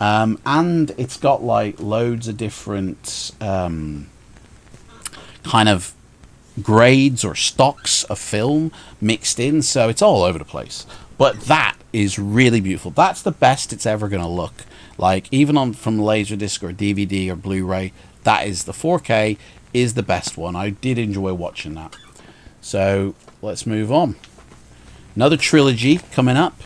And it's got like loads of different kind of grades or stocks of film mixed in, so it's all over the place. But that is really beautiful. That's the best it's ever going to look. Like, even on from Laserdisc or DVD or Blu-ray, that is the 4K is the best one. I did enjoy watching that. So let's move on. Another trilogy coming up.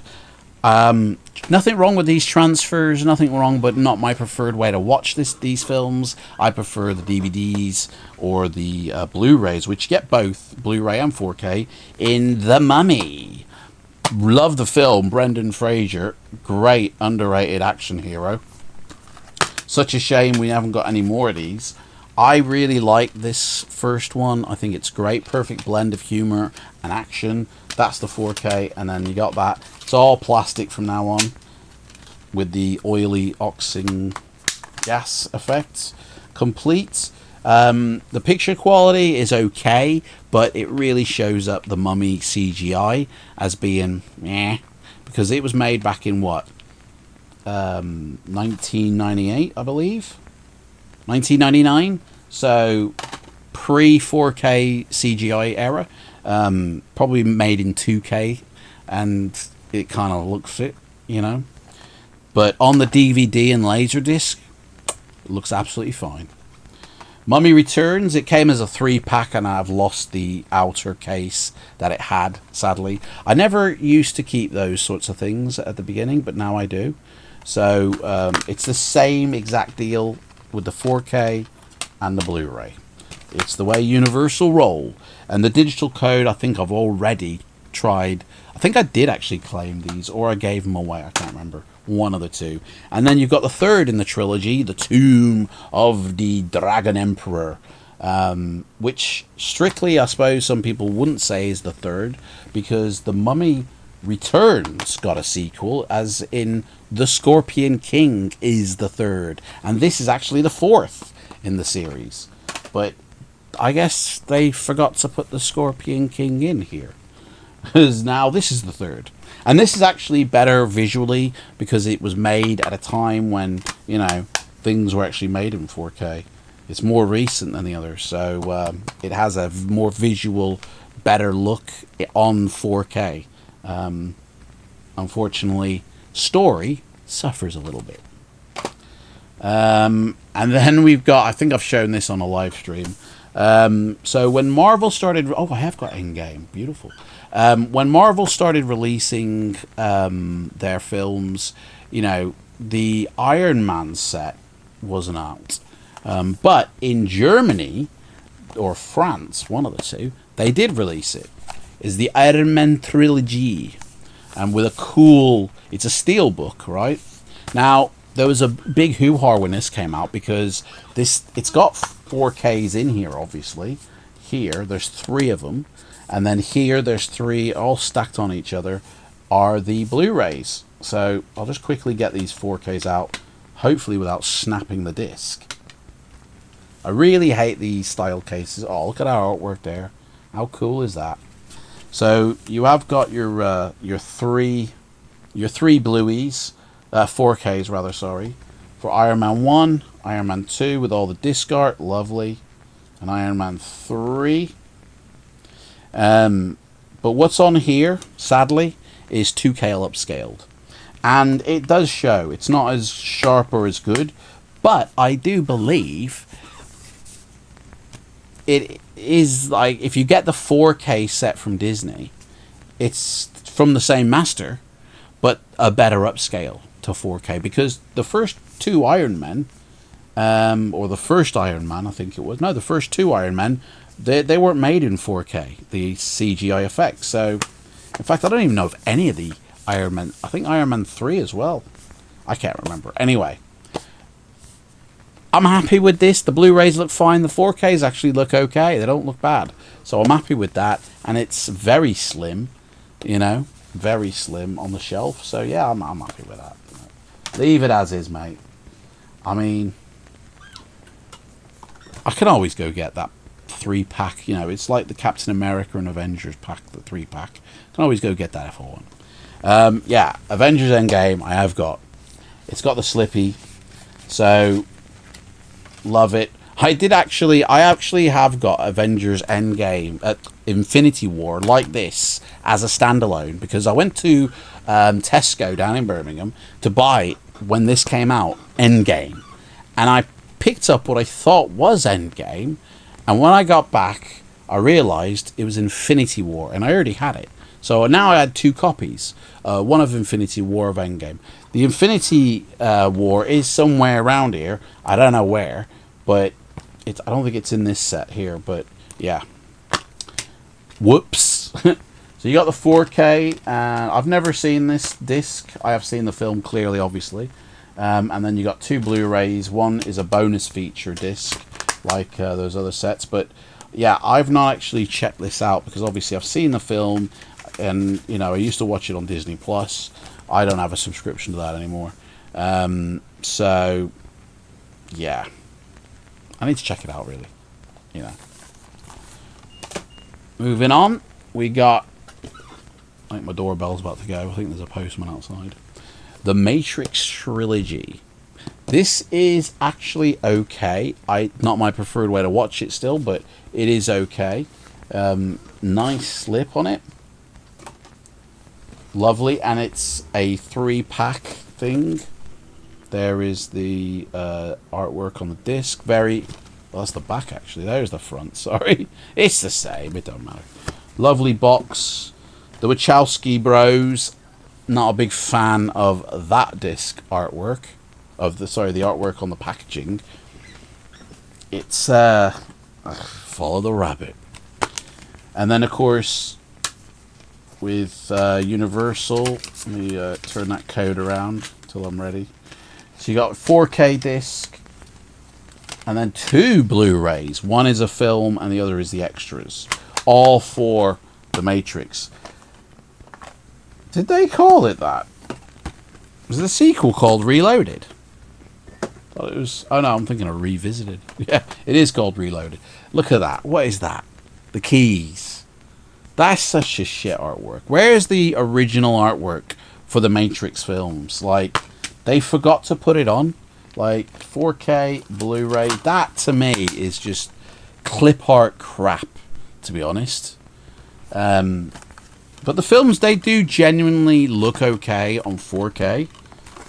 Nothing wrong with these transfers, nothing wrong, but not my preferred way to watch these films. I prefer the DVDs or the Blu-rays, which get both Blu-ray and 4K in The Mummy. Love the film. Brendan Fraser, great underrated action hero. Such a shame we haven't got any more of these. I really like this first one. I think it's great. Perfect blend of humor and action. That's the 4K, and then you got that. It's all plastic from now on with the oily oxing gas effects. Complete. The picture quality is okay, but it really shows up the Mummy CGI as being meh, because it was made back in what? 1998, I believe. 1999. So pre 4K CGI era. Probably made in 2K, and it kind of looks it, you know. But on the DVD and Laserdisc, it looks absolutely fine. Mummy Returns, it came as a 3-pack, and I've lost the outer case that it had, sadly. I never used to keep those sorts of things at the beginning, but now I do. So it's the same exact deal with the 4K and the Blu-ray. It's the way Universal roll. And the digital code, I think I've already tried. I think I did actually claim these, or I gave them away. I can't remember. One of the two. And then you've got the third in the trilogy, The Tomb of the Dragon Emperor, which strictly, I suppose, some people wouldn't say is the third, because The Mummy Returns got a sequel, as in The Scorpion King is the third. And this is actually the fourth in the series. But I guess they forgot to put the Scorpion King in here, because now this is the third. And this is actually better visually, because it was made at a time when, you know, things were actually made in 4K. It's more recent than the others, so it has a more visual, better look on 4K. Unfortunately, story suffers a little bit. And then we've got, I think I've shown this on a live stream. So when Marvel started... Oh, I have got Endgame. Beautiful. When Marvel started releasing their films, you know, the Iron Man set wasn't out. But in Germany, or France, one of the two, they did release it. It's the Iron Man trilogy. And with a cool... It's a steel book, right? Now, there was a big hoo-ha when this came out, because it's got 4Ks in here, obviously. Here, there's 3 of them. And then here, there's 3 all stacked on each other, are the Blu-rays. So I'll just quickly get these 4Ks out, hopefully without snapping the disc. I really hate these style cases. Oh, look at our artwork there. How cool is that? So you have got your 3 Blueies, 4Ks rather, sorry, for Iron Man 1, Iron Man 2 with all the disc art, lovely, and Iron Man 3. But what's on here, sadly, is 2K upscaled. And it does show. It's not as sharp or as good, but I do believe it is, like, if you get the 4K set from Disney, it's from the same master, but a better upscale to 4K, because the first 2 Iron Men, or the first Iron Man, I think it was, no, the first 2 Iron Men, they weren't made in 4K, the CGI effects. So, in fact, I don't even know if any of the Iron Man, I think Iron Man 3 as well, I can't remember. Anyway, I'm happy with this. The Blu-rays look fine. The 4Ks actually look okay. They don't look bad. So I'm happy with that. And it's very slim, you know, very slim on the shelf. So yeah, I'm happy with that. Leave it as is, mate. I mean, I can always go get that 3-pack. You know, it's like the Captain America and Avengers pack, the 3-pack. Can always go get that if I want. Yeah, Avengers Endgame, I have got. It's got the Slippy, so love it. I actually have got Avengers Endgame at Infinity War like this as a standalone, because I went to Tesco down in Birmingham to buy, when this came out, Endgame, and I picked up what I thought was Endgame, and when I got back I realised it was Infinity War, and I already had it. So now I had two copies, one of Infinity War of Endgame. The Infinity War is somewhere around here, I don't know where, but I don't think it's in this set here, but yeah. Whoops. So you got the 4K, and I've never seen this disc. I have seen the film, clearly, obviously. And then you got two Blu-rays. One is a bonus feature disc, like those other sets. But yeah, I've not actually checked this out, because obviously I've seen the film, and you know, I used to watch it on Disney Plus. I don't have a subscription to that anymore. So yeah, I need to check it out, really. You know. Moving on, we got, I think my doorbell's about to go. I think there's a postman outside. The Matrix Trilogy. This is actually okay. Not my preferred way to watch it still, but it is okay. Nice slip on it. Lovely, and it's a 3-pack thing. There is the artwork on the disc. Well, that's the back, actually. There's the front, sorry. It's the same, it don't matter. Lovely box. The Wachowski Bros. Not a big fan of that disc artwork. The artwork on the packaging. It's follow the rabbit. And then, of course, with Universal, let me turn that code around till I'm ready. So you got a 4K disc, and then two Blu-rays. One is a film, and the other is the extras. All for The Matrix. Did they call it that? Was the sequel called Reloaded? Thought it was. Oh no, I'm thinking of Revisited. Yeah, it is called Reloaded. Look at that. What is that? The keys. That's such a shit artwork. Where is the original artwork for the Matrix films? Like, they forgot to put it on. Like, 4K Blu-ray. That to me is just clip art crap, to be honest. But the films, they do genuinely look okay on 4K,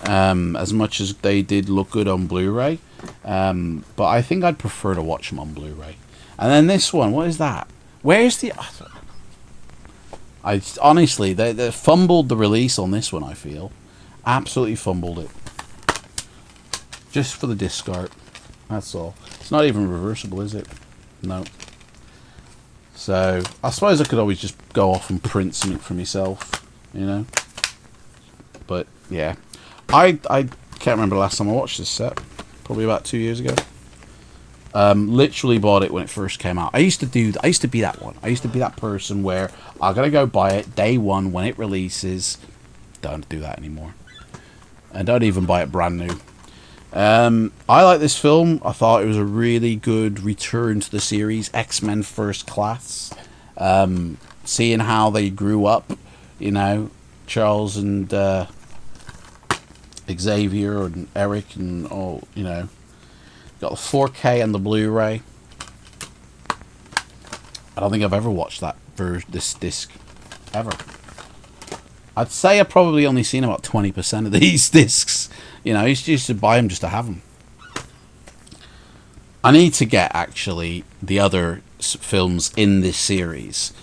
as much as they did look good on Blu-ray. But I think I'd prefer to watch them on Blu-ray. And then this one, what is that? Where's the... honestly, they fumbled the release on this one, I feel. Absolutely fumbled it. Just for the disc art. That's all. It's not even reversible, is it? No. So, I suppose I could always just go off and print something for myself, you know. But, yeah. I can't remember the last time I watched this set. Probably about 2 years ago. Literally bought it when it first came out. I used to be that one. I used to be that person where I gotta go buy it day one when it releases. Don't do that anymore. And don't even buy it brand new. I like this film. I thought it was a really good return to the series, X-Men First Class. Seeing how they grew up, you know, Charles and Xavier and Eric and all, you know. Got the 4K and the Blu-ray. I don't think I've ever watched this disc ever. I'd say I've probably only seen about 20% of these discs. You know, I used to buy them just to have them. I need to get, actually, the other films in this series.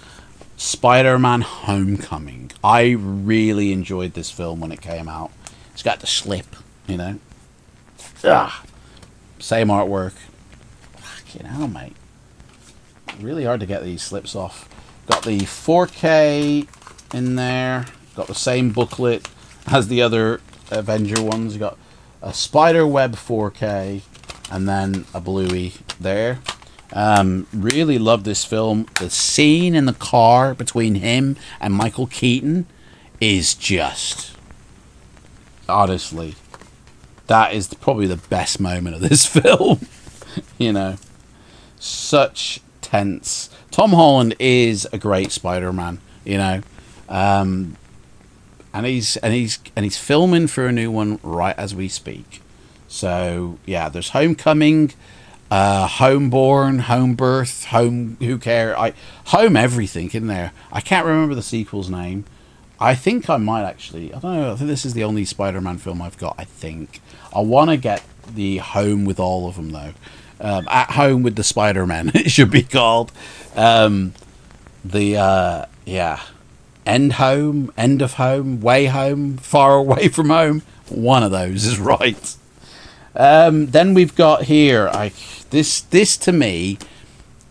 Spider-Man Homecoming. I really enjoyed this film when it came out. It's got the slip, you know. Ugh. Same artwork. Fucking hell, mate. Really hard to get these slips off. Got the 4K in there. Got the same booklet as the other Avenger ones. You got a Spiderweb 4K and then a Bluey there. Really love this film. The scene in the car between him and Michael Keaton is just, honestly, that is probably the best moment of this film. You know, such tense. Tom Holland is a great Spider-Man, you know. and he's filming for a new one right as we speak. So yeah, there's Homecoming, Homeborn, Home Birth, Home Who Care, Home Everything in there. I can't remember the sequel's name. I think I might actually. I don't know. I think this is the only Spider-Man film I've got. I think I want to get the Home with all of them though. At Home with the Spider-Man, it should be called. Yeah, End Home, End of Home, Way Home, Far Away from Home. One of those is right. Then we've got here. This to me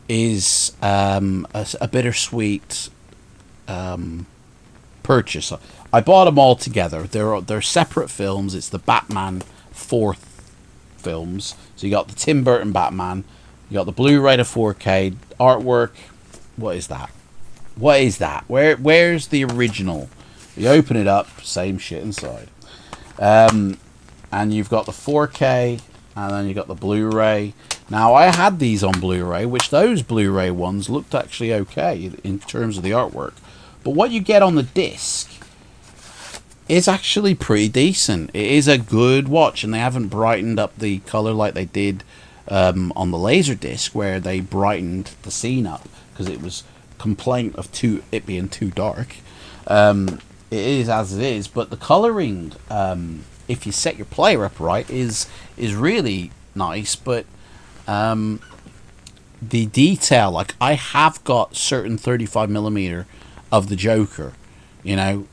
is a bittersweet purchase. I bought them all together. They're separate films. It's the Batman 4th films. So you got the Tim Burton Batman. You got the Blu-ray to 4K artwork. What is that? What is that? Where's the original? You open it up, same shit inside. And you've got the 4K, and then you got the Blu-ray. Now, I had these on Blu-ray, which those Blu-ray ones looked actually okay in terms of the artwork. But what you get on the disc is actually pretty decent. It is a good watch, and they haven't brightened up the color like they did on the Laserdisc, where they brightened the scene up because it was complaint of it being too dark. It is as it is, but the coloring, if you set your player up right, is really nice. But the detail, like I have got certain 35mm of the Joker,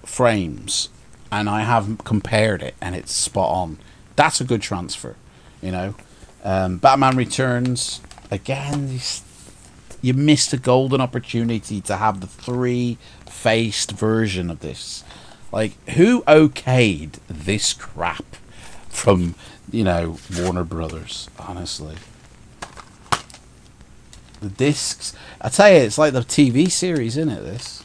frames, and I have compared it, and it's spot on. That's a good transfer, Batman Returns, again, you missed a golden opportunity to have the 3-faced version of this. Like, who okayed this crap from, Warner Brothers, honestly? The discs, I tell you, it's like the TV series, isn't it, this?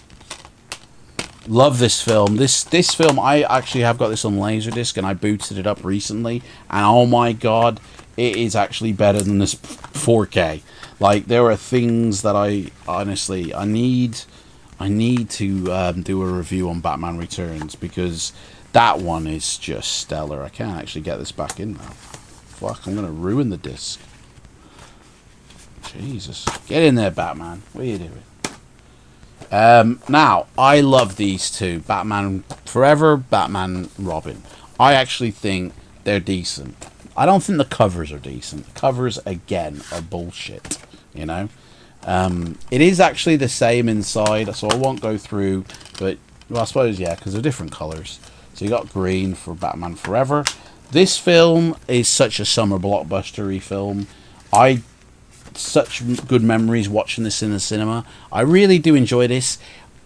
Love this film. This film, I actually have got this on Laserdisc, and I booted it up recently, and oh my god, it is actually better than this 4K. Like, there are things that I need to do a review on Batman Returns, because that one is just stellar. I can't actually get this back in now. Fuck, I'm going to ruin the disc. Jesus. Get in there, Batman. What are you doing? Now, I love these two. Batman Forever, Batman Robin. I actually think they're decent. I don't think the covers are decent. The covers, again, are bullshit. It is actually the same inside, so I won't go through, but, well, I suppose, yeah, because they're different colours. So you got green for Batman Forever. This film is such a summer blockbuster-y film. Such good memories watching this in the cinema. I really do enjoy this.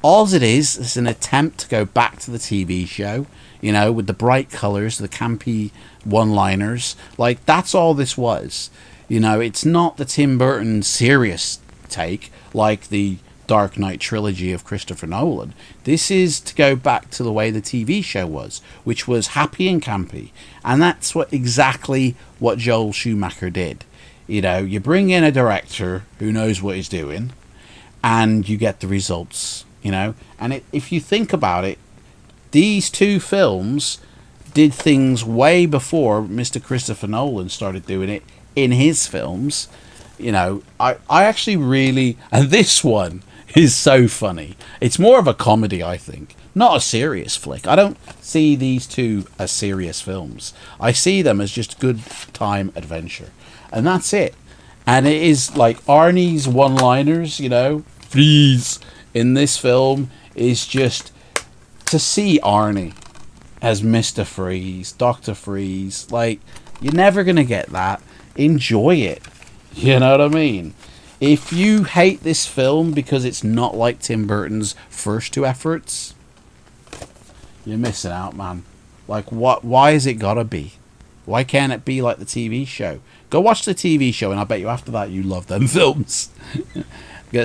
All it is an attempt to go back to the TV show, with the bright colours, the campy one-liners. Like, that's all this was. It's not the Tim Burton serious take like the Dark Knight trilogy of Christopher Nolan. This is to go back to the way the TV show was, which was happy and campy. And that's exactly what Joel Schumacher did. You bring in a director who knows what he's doing, and you get the results, And if you think about it, these two films did things way before Mr. Christopher Nolan started doing it in his films. I actually really... And this one is so funny. It's more of a comedy, I think. Not a serious flick. I don't see these two as serious films. I see them as just good time adventure. And that's it. And it is like Arnie's one-liners, Freeze, in this film is just to see Arnie as Mr. Freeze, Dr. Freeze. Like, you're never going to get that. Enjoy it. You know what I mean? If you hate this film because it's not like Tim Burton's first two efforts, you're missing out, man. Like, why has it gotta be? Why can't it be like the TV show? Go watch the TV show, and I bet you after that you love them films.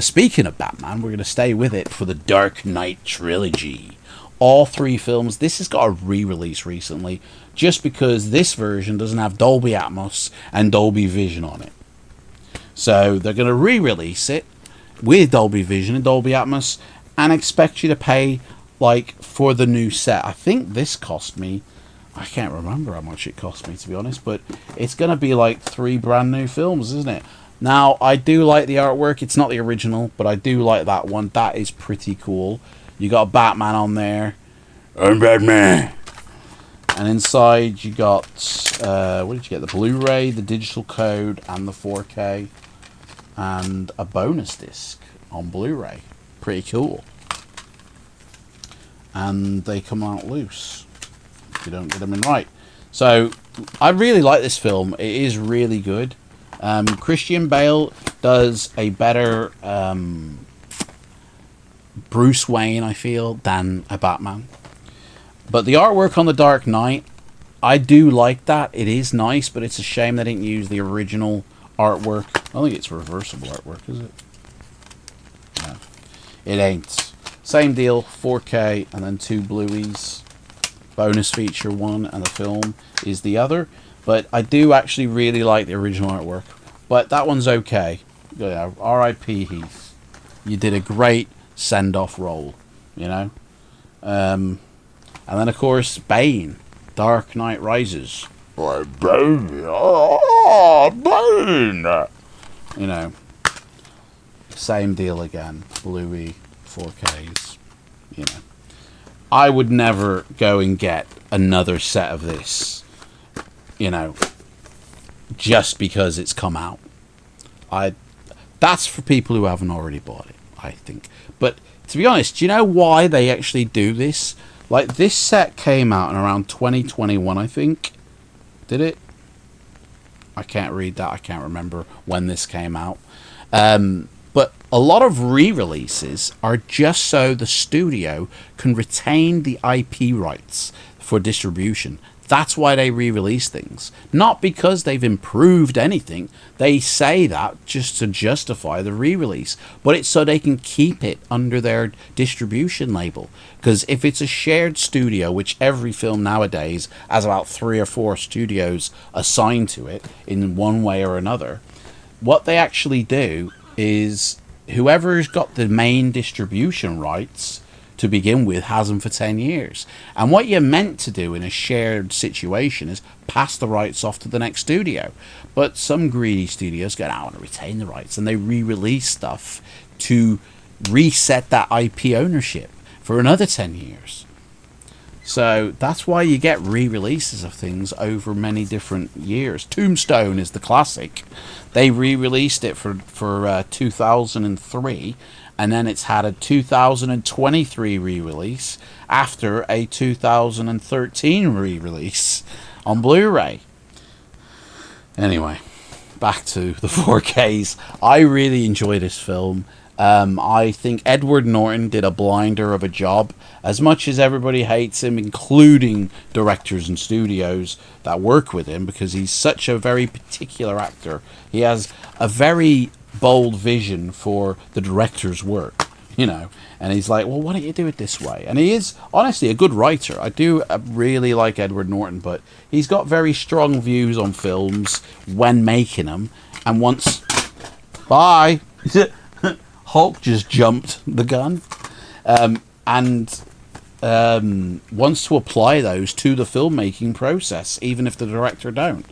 Speaking of Batman, we're going to stay with it for the Dark Knight trilogy. All three films. This has got a re-release recently, just because this version doesn't have Dolby Atmos and Dolby Vision on it. So they're going to re-release it with Dolby Vision and Dolby Atmos, and expect you to pay like for the new set. I think this cost me, I can't remember how much it cost me, to be honest, but it's going to be like 3 brand new films, isn't it? Now, I do like the artwork. It's not the original, but I do like that one. That is pretty cool. You got Batman on there. I'm Batman. And inside you got, what did you get? The Blu-ray, the digital code, and the 4K. And a bonus disc on Blu-ray. Pretty cool. And they come out loose if you don't get them in right. So, I really like this film. It is really good. Christian Bale does a better Bruce Wayne, I feel, than a Batman. But the artwork on The Dark Knight, I do like that. It is nice, but it's a shame they didn't use the original artwork. I don't think it's reversible artwork, is it? No, it ain't. Same deal, 4K, and then 2 Blueys. Bonus feature 1, and the film is the other. But I do actually really like the original artwork. But that one's okay. Yeah, R.I.P. Heath. You did a great send-off role, you know? And then, of course, Bane. Dark Knight Rises. Bane! Oh, Bane! You know. Same deal again. Bluey, 4Ks. You know. I would never go and get another set of this. You know. Just because it's come out. That's for people who haven't already bought it, I think. But, to be honest, do you know why they actually do this? Like, this set came out in around 2021, I think. Did it? I can't read that. I can't remember when this came out. But a lot of re-releases are just so the studio can retain the IP rights for distribution. That's why they re-release things. Not because they've improved anything. They say that just to justify the re-release. But it's so they can keep it under their distribution label. Because if it's a shared studio, which every film nowadays has about 3 or 4 studios assigned to it in one way or another, what they actually do is whoever's got the main distribution rights to begin with has them for 10 years. And what you're meant to do in a shared situation is pass the rights off to the next studio. But some greedy studios go, I want to retain the rights, and they re-release stuff to reset that IP ownership for another 10 years. So that's why you get re-releases of things over many different years. Tombstone is the classic. They re-released it for 2003, and then it's had a 2023 re-release after a 2013 re-release on Blu-ray. Anyway, back to the 4Ks. I really enjoy this film. I think Edward Norton did a blinder of a job. As much as everybody hates him, including directors and studios that work with him, because he's such a very particular actor. He has a very bold vision for the director's work, you know. And he's like, well, why don't you do it this way? And he is, honestly, a good writer. I do really like Edward Norton, but he's got very strong views on films when making them. And once... Bye! Hulk just jumped the gun. And wants to apply those to the filmmaking process, even if the director don't.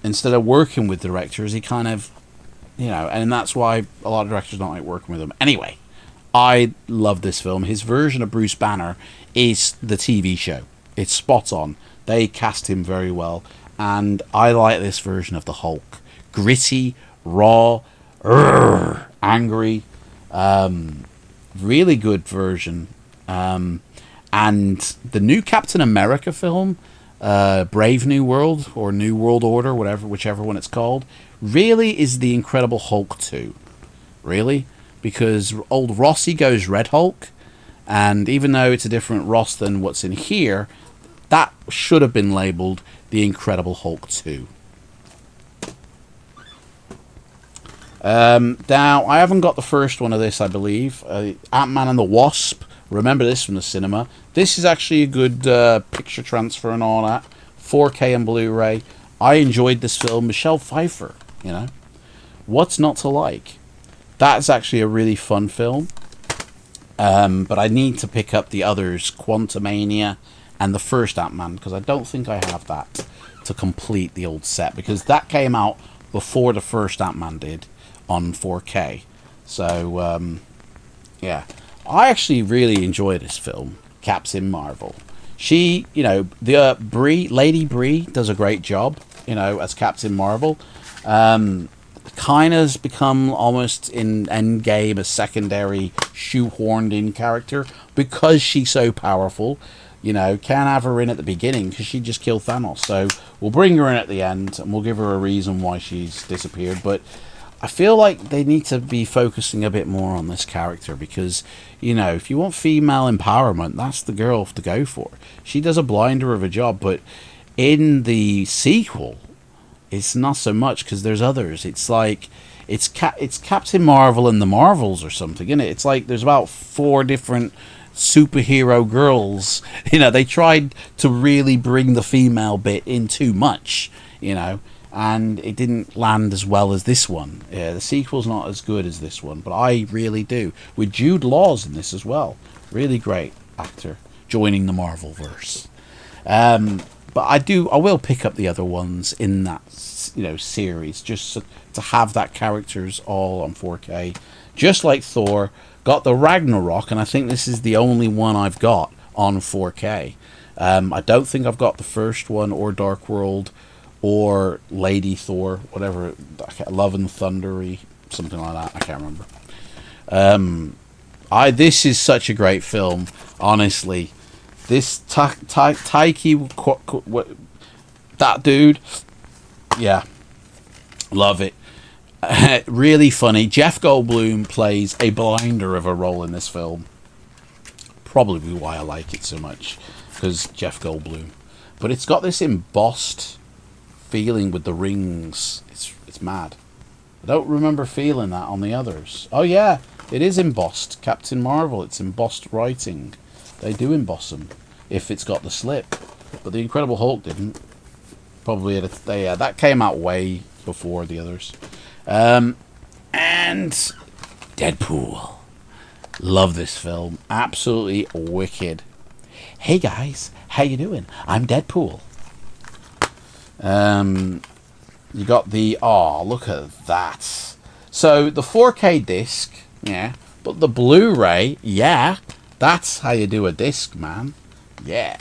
Instead of working with directors, he kind of, you know, and that's why a lot of directors don't like working with them. Anyway, I love this film. His version of Bruce Banner is the TV show. It's spot on. They cast him very well. And I like this version of the Hulk. Gritty, raw, angry, really good version. And the new Captain America film, Brave New World or New World Order, whichever one it's called, really is the Incredible Hulk 2. Really, because old Rossi goes Red Hulk, and even though it's a different Ross than what's in here, that should have been labeled the Incredible Hulk 2. Now, I haven't got the first one of this, I believe. Ant-Man and the Wasp. Remember this from the cinema. This is actually a good picture transfer and all that. 4K and Blu-ray. I enjoyed this film. Michelle Pfeiffer, you know. What's not to like? That's actually a really fun film. But I need to pick up the others, Quantumania and the first Ant-Man, because I don't think I have that to complete the old set, because that came out before the first Ant-Man did on 4K. So, yeah. I actually really enjoy this film, Captain Marvel. She, you know, the Lady Bree does a great job, you know, as Captain Marvel. Kind of's become almost in Endgame a secondary shoehorned in character because she's so powerful. You know, can't have her in at the beginning because she just killed Thanos. So we'll bring her in at the end and we'll give her a reason why she's disappeared. But I feel like they need to be focusing a bit more on this character because, you know, if you want female empowerment, that's the girl to go for. She does a blinder of a job, but in the sequel, it's not so much because there's others. It's like it's Captain Marvel and the Marvels or something, isn't it? It's like there's about 4 different superhero girls. You know, they tried to really bring the female bit in too much, you know, and it didn't land as well as this one. Yeah, the sequel's not as good as this one, but I really do. With Jude Law's in this as well. Really great actor joining the Marvelverse. But I will pick up the other ones in that, you know, series just to have that characters all on 4K. Just like Thor, got the Ragnarok, and I think this is the only one I've got on 4K. I don't think I've got the first one or Dark World or Lady Thor, whatever, Love and Thundery, something like that. I can't remember. This is such a great film, honestly. This Taiki, that dude, yeah, love it. Really funny. Jeff Goldblum plays a blinder of a role in this film. Probably why I like it so much, because Jeff Goldblum. But it's got this embossed feeling with the rings. It's mad. I don't remember feeling that on the others. Oh yeah, it is embossed. Captain Marvel, it's embossed writing. They do emboss them if it's got the slip, but the Incredible Hulk didn't. Probably that came out way before the others. And Deadpool, love this film, absolutely wicked. Hey guys, how you doing? I'm Deadpool. You got the look at that. So the 4K disc, yeah, but the Blu-ray, yeah. That's how you do a disc, man. Yeah.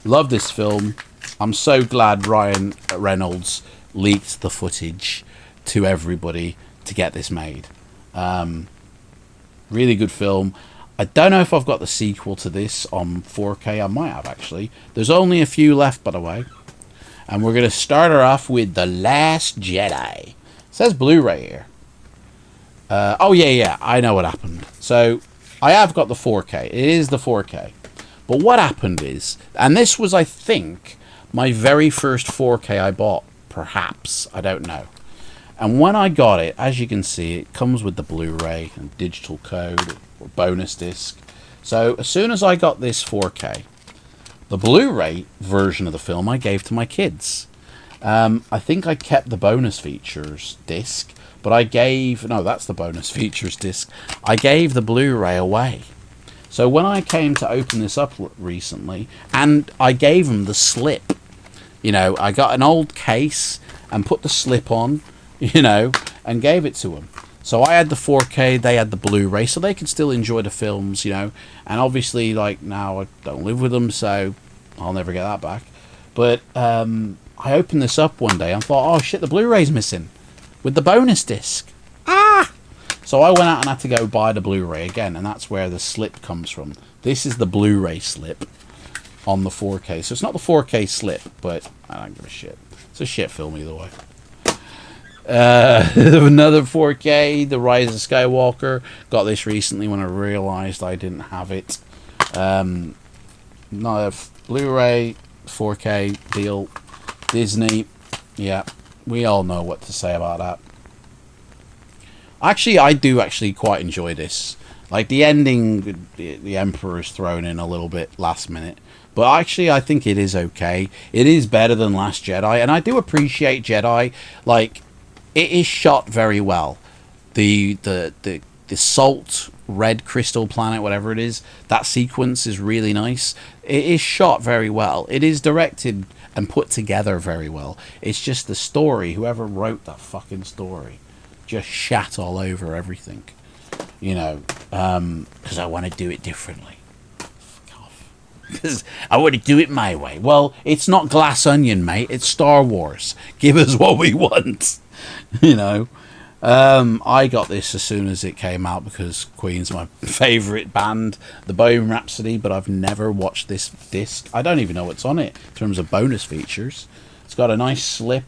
Love this film. I'm so glad Ryan Reynolds leaked the footage to everybody to get this made. Really good film. I don't know if I've got the sequel to this on 4K. I might have, actually. There's only a few left, by the way. And we're going to start her off with The Last Jedi. It says Blu-ray here. Oh, yeah. I know what happened. So I have got the 4K. It is the 4K. But what happened is, and this was, I think, my very first 4K I bought. Perhaps. I don't know. And when I got it, as you can see, it comes with the Blu-ray and digital code or bonus disc. So as soon as I got this 4K, the Blu-ray version of the film I gave to my kids. I think I kept the bonus features disc, but I gave... No, that's the bonus features disc. I gave the Blu-ray away. So when I came to open this up recently, and I gave them the slip. You know, I got an old case and put the slip on, you know, and gave it to them. So I had the 4K, they had the Blu-ray, so they could still enjoy the films, you know. And obviously, like, now I don't live with them, so I'll never get that back. But I opened this up one day and thought, oh shit, the Blu-ray's missing with the bonus disc. So I went out and had to go buy the Blu-ray again, and that's where the slip comes from. This is the Blu-ray slip on the 4K. So it's not the 4K slip, but I don't give a shit. It's a shit film either way. Another 4K, The Rise of Skywalker. Got this recently when I realised I didn't have it. No, Blu-ray, 4K deal. Disney, yeah, we all know what to say about that. Actually, I do actually quite enjoy this. Like, the ending, the Emperor's thrown in a little bit last minute. But actually, I think it is okay. It is better than Last Jedi. And I do appreciate Jedi. Like, it is shot very well. The salt red crystal planet, whatever it is. That sequence is really nice. It is shot very well. It is directed and put together very well. It's just the story. Whoever wrote that fucking story just shat all over everything. You know, because I want to do it differently. Fuck off. Because I want to do it my way. Well, it's not Glass Onion, mate. It's Star Wars. Give us what we want. You know. I got this as soon as it came out because Queen's my favourite band, the Bohemian Rhapsody, but I've never watched this disc. I don't even know what's on it in terms of bonus features. It's got a nice slip.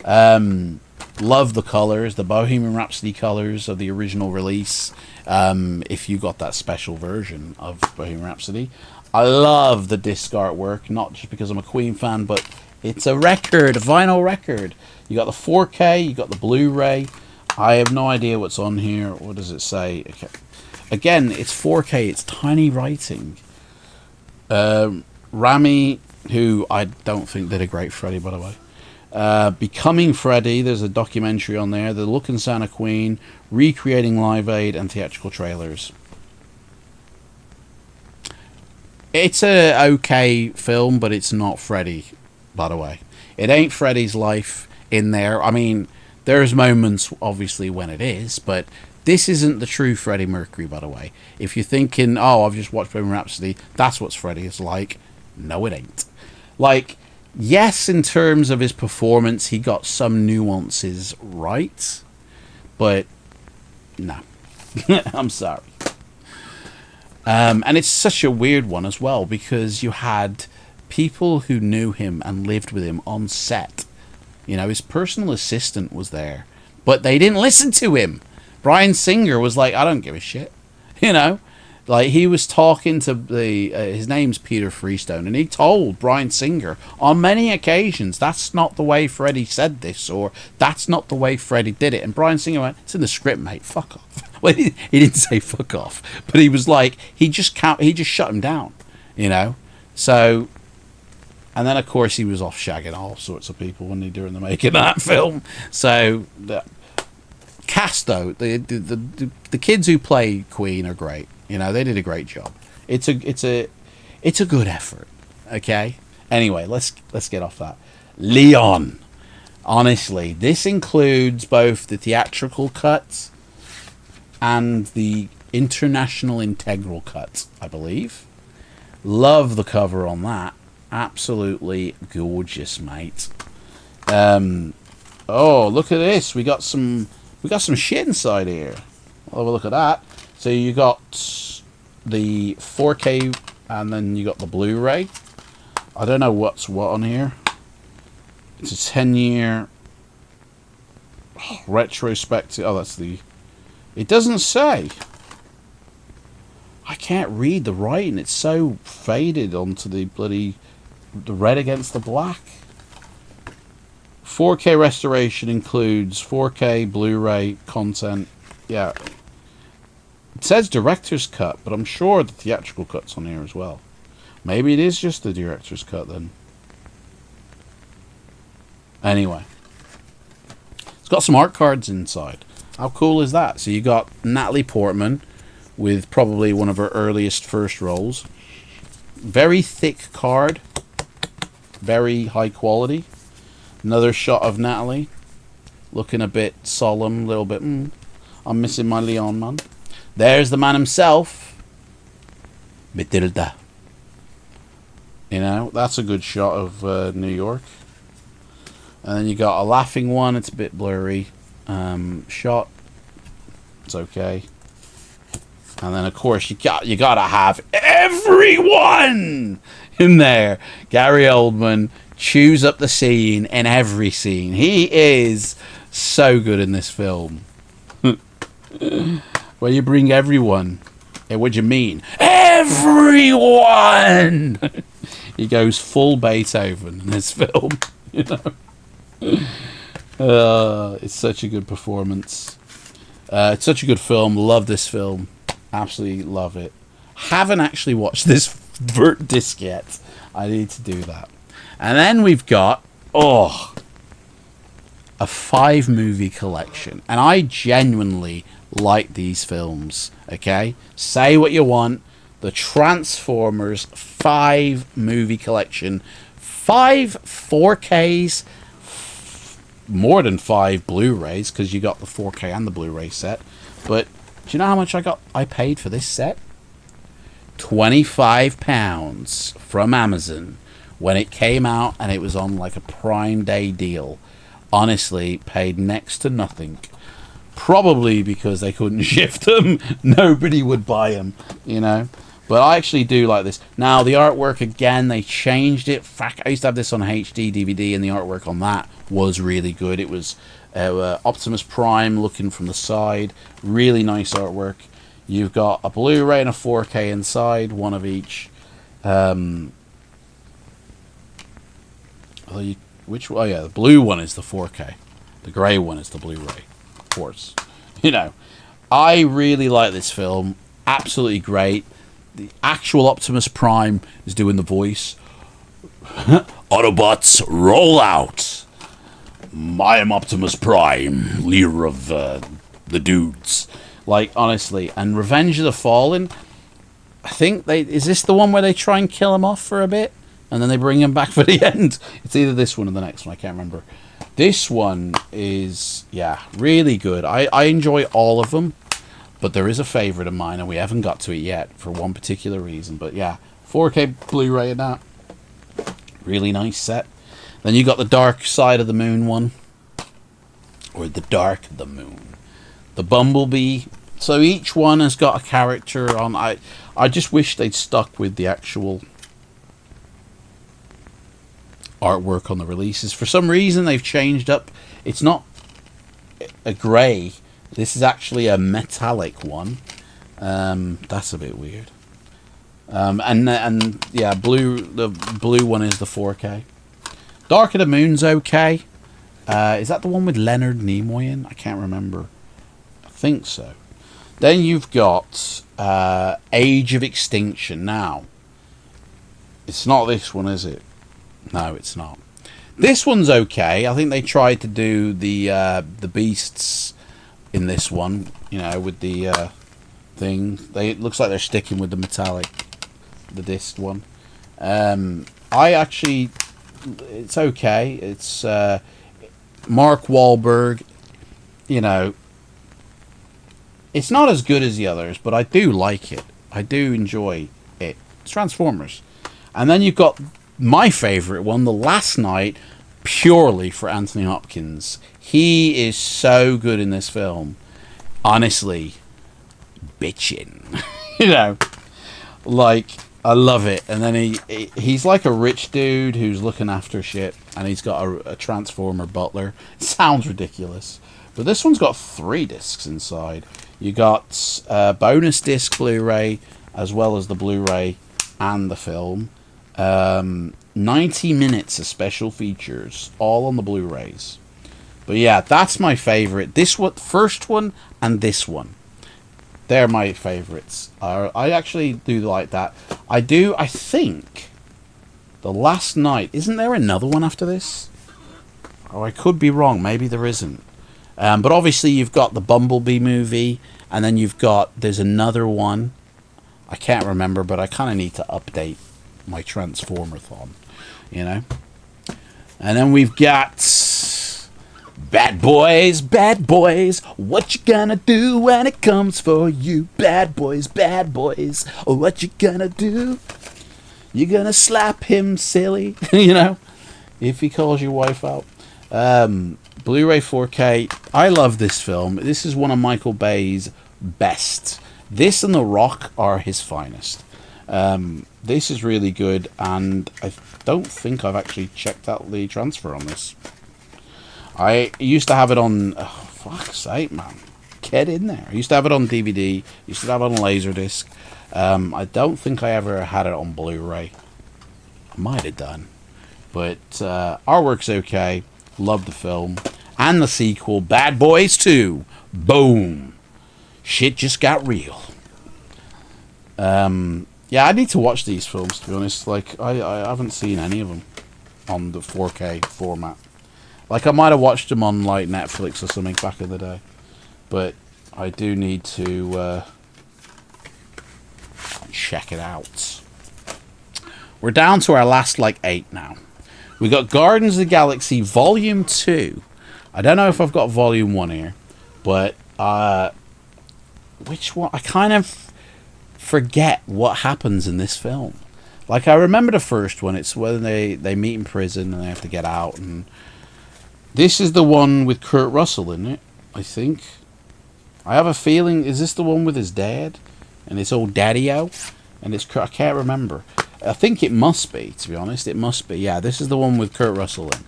Love the colours, the Bohemian Rhapsody colours of the original release. If you got that special version of Bohemian Rhapsody. I love the disc artwork, not just because I'm a Queen fan, but it's a record, a vinyl record. You got the 4K, you got the Blu-ray. I have no idea what's on here. What does it say? Okay. Again, it's 4K. It's tiny writing. Rami, who I don't think did a great Freddy, by the way. Becoming Freddy. There's a documentary on there. The Look and Sound of Queen. Recreating Live Aid and theatrical trailers. It's a okay film, but it's not Freddy, by the way. It ain't Freddy's life in there. I mean, there's moments, obviously, when it is, but this isn't the true Freddie Mercury, by the way. If you're thinking, oh, I've just watched Bohemian Rhapsody, that's what Freddie is like. No, it ain't. Like, yes, in terms of his performance, he got some nuances right, but no. I'm sorry. And it's such a weird one as well, because you had people who knew him and lived with him on set. You know, his personal assistant was there, but they didn't listen to him. Bryan Singer was like, I don't give a shit. You know, like he was talking to his name's Peter Freestone, and he told Bryan Singer on many occasions, that's not the way Freddie said this, or that's not the way Freddie did it. And Bryan Singer went, it's in the script, mate, fuck off. Well, he didn't say fuck off, but he was like, he just shut him down, you know? So, and then, of course, he was off shagging all sorts of people when during the making of that film. So, the cast, though, the kids who play Queen are great. You know, they did a great job. It's a good effort. Okay. Anyway, let's get off that. Leon. Honestly, this includes both the theatrical cuts and the international integral cut, I believe. Love the cover on that. Absolutely gorgeous, mate. Oh, look at this. We got some shit inside here. I'll have a look at that. So you got the 4K and then you got the Blu-ray. I don't know what's what on here. It's a 10-year retrospective. Oh, that's the... It doesn't say. I can't read the writing. It's so faded onto the bloody... the red against the black. 4K restoration includes 4K Blu-ray content. Yeah. It says director's cut, but I'm sure the theatrical cut's on here as well. Maybe it is just the director's cut then. Anyway. It's got some art cards inside. How cool is that? So you got Natalie Portman with probably one of her earliest first roles. Very thick card. Very high quality. Another shot of Natalie. Looking a bit solemn, a little bit, I'm missing my Leon, man. There's the man himself. Matilda. You know, that's a good shot of New York. And then you got a laughing one. It's a bit blurry. Shot. It's okay. And then, of course, you gotta have everyone in there. Gary Oldman chews up the scene in every scene. He is so good in this film. Well, you bring everyone. What do you mean? Everyone! He goes full Beethoven in this film. You know? It's such a good performance. It's such a good film. Love this film. Absolutely love it. Haven't actually watched this Vert disc yet. I need to do that. And then we've got a 5-movie collection, and I genuinely like these films. Okay, say what you want. The Transformers 5 movie collection, 5 4Ks, more than 5 Blu-rays, because you got the 4K and the Blu-ray set. But do you know how much I paid for this set? £25 from Amazon when it came out, and it was on like a Prime Day deal. Honestly, paid next to nothing. Probably because they couldn't shift them. Nobody would buy them, you know. But I actually do like this. Now, the artwork, again, they changed it. I used to have this on HD DVD, and the artwork on that was really good. It was Optimus Prime looking from the side. Really nice artwork. You've got a Blu-ray and a 4K inside, one of each. Which one? Oh, yeah, the blue one is the 4K. The grey one is the Blu-ray, of course. You know, I really like this film. Absolutely great. The actual Optimus Prime is doing the voice. Autobots, roll out. I am Optimus Prime, leader of the dudes. Like, honestly. And Revenge of the Fallen, I think is this the one where they try and kill him off for a bit? And then they bring him back for the end? It's either this one or the next one, I can't remember. This one is, yeah, really good. I enjoy all of them. But there is a favourite of mine, and we haven't got to it yet for one particular reason. But yeah, 4K Blu-ray and that. Really nice set. Then you got the Dark Side of the Moon one. Or the Dark of the Moon. The Bumblebee. So each one has got a character on. I just wish they'd stuck with the actual artwork on the releases. For some reason, they've changed up. It's not a grey. This is actually a metallic one. That's a bit weird. And yeah, the blue one is the 4K. Dark of the Moon's okay. Is that the one with Leonard Nimoy in? I can't remember. I think so. Then you've got Age of Extinction. Now, it's not this one, is it? No, it's not. This one's okay. I think they tried to do the beasts in this one, you know, with the thing. It looks like they're sticking with the metallic, the disc one. It's okay. It's Mark Wahlberg. You know, it's not as good as the others, but I do like it. I do enjoy it. It's Transformers. And then you've got my favourite one, The Last Night, purely for Anthony Hopkins. He is so good in this film. Honestly, bitchin'. You know, like, I love it. And then he's like a rich dude who's looking after shit, and he's got a Transformer butler. It sounds ridiculous, but this one's got 3 discs inside. You got bonus disc Blu-ray, as well as the Blu-ray and the film. 90 minutes of special features, all on the Blu-rays. But yeah, that's my favourite. This one, first one, and this one. They're my favourites. I actually do like that. I think The Last Night. Isn't there another one after this? Oh, I could be wrong. Maybe there isn't. But obviously you've got the Bumblebee movie, and then there's another one. I can't remember, but I kind of need to update my Transformer-thon, you know. And then we've got Bad Boys, what you gonna do when it comes for you? Bad boys, what you gonna do? You gonna slap him silly, you know, if he calls your wife out. Blu-ray 4K. I love this film. This is one of Michael Bay's best. This and The Rock are his finest. This is really good, and I don't think I've actually checked out the transfer on this. I used to have it on... Oh, fuck's sake, man. Get in there. I used to have it on DVD. Used to have it on Laserdisc. I don't think I ever had it on Blu-ray. I might have done. But artwork's okay. Love the film. And the sequel, Bad Boys 2. Boom. Shit just got real. Yeah, I need to watch these films, to be honest. Like, I haven't seen any of them on the 4K format. Like, I might have watched them on, like, Netflix or something back in the day. But I do need to check it out. We're down to our last, like, 8 now. We got Guardians of the Galaxy Volume 2. I don't know if I've got Volume 1 here, but which one? I kind of forget what happens in this film. Like, I remember the first one. It's when they meet in prison and they have to get out. And this is the one with Kurt Russell in it, I think. I have a feeling, is this the one with his dad? And it's all daddy-o? And it's, I can't remember. I think it must be, to be honest. It must be. Yeah, this is the one with Kurt Russell in.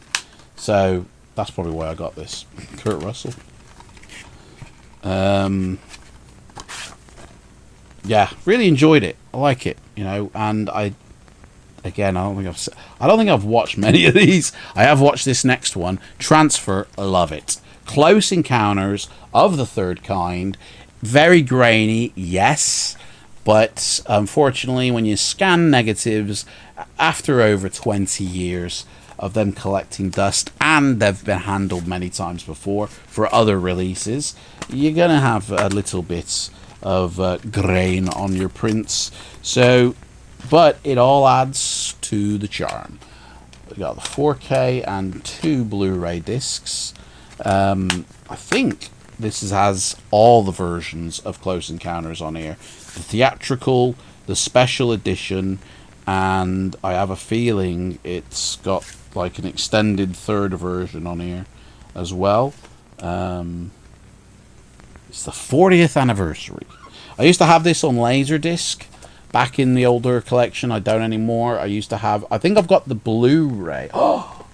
So, that's probably why I got this. Kurt Russell. Yeah, really enjoyed it. I like it, you know, and I don't think I've watched many of these. I have watched this next one, Transfer. Love it. Close Encounters of the Third Kind. Very grainy, yes, but unfortunately, when you scan negatives after over 20 years of them collecting dust, and they've been handled many times before for other releases, you're gonna have a little bit of grain on your prints. So, but it all adds to the charm. We got the 4K and 2 Blu-ray discs. I think this has all the versions of Close Encounters on here. The theatrical, the special edition, and I have a feeling it's got like an extended third version on here as well. It's the 40th anniversary. I used to have this on Laserdisc back in the older collection. I don't anymore. I used to have, I think I've got the Blu-ray. Oh,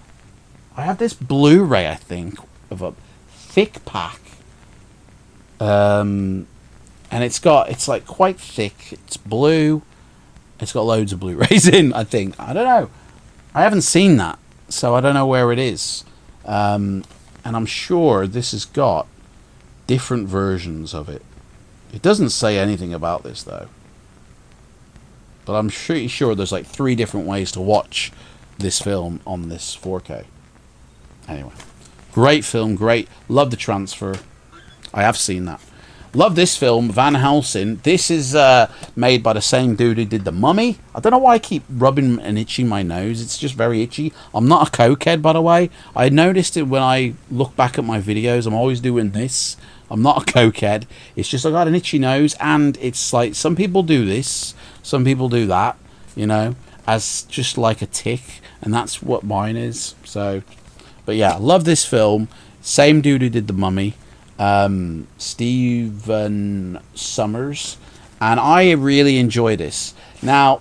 I have this Blu-ray, I think, of a thick pack. And it's like quite thick. It's blue. It's got loads of Blu-rays in, I think. I don't know. I haven't seen that, so I don't know where it is. And I'm sure this has got different versions of it. It doesn't say anything about this, though. But I'm pretty sure there's like 3 different ways to watch this film on this 4K. Anyway. Great film, great. Love the transfer. I have seen that. Love this film, Van Helsing. This is made by the same dude who did The Mummy. I don't know why I keep rubbing and itching my nose. It's just very itchy. I'm not a cokehead, by the way. I noticed it when I look back at my videos. I'm always doing this. I'm not a cokehead. It's just I got an itchy nose, and it's like some people do this, some people do that, you know, as just like a tick, and that's what mine is. So, but yeah, love this film. Same dude who did The Mummy. Stephen Summers, and I really enjoy this. Now,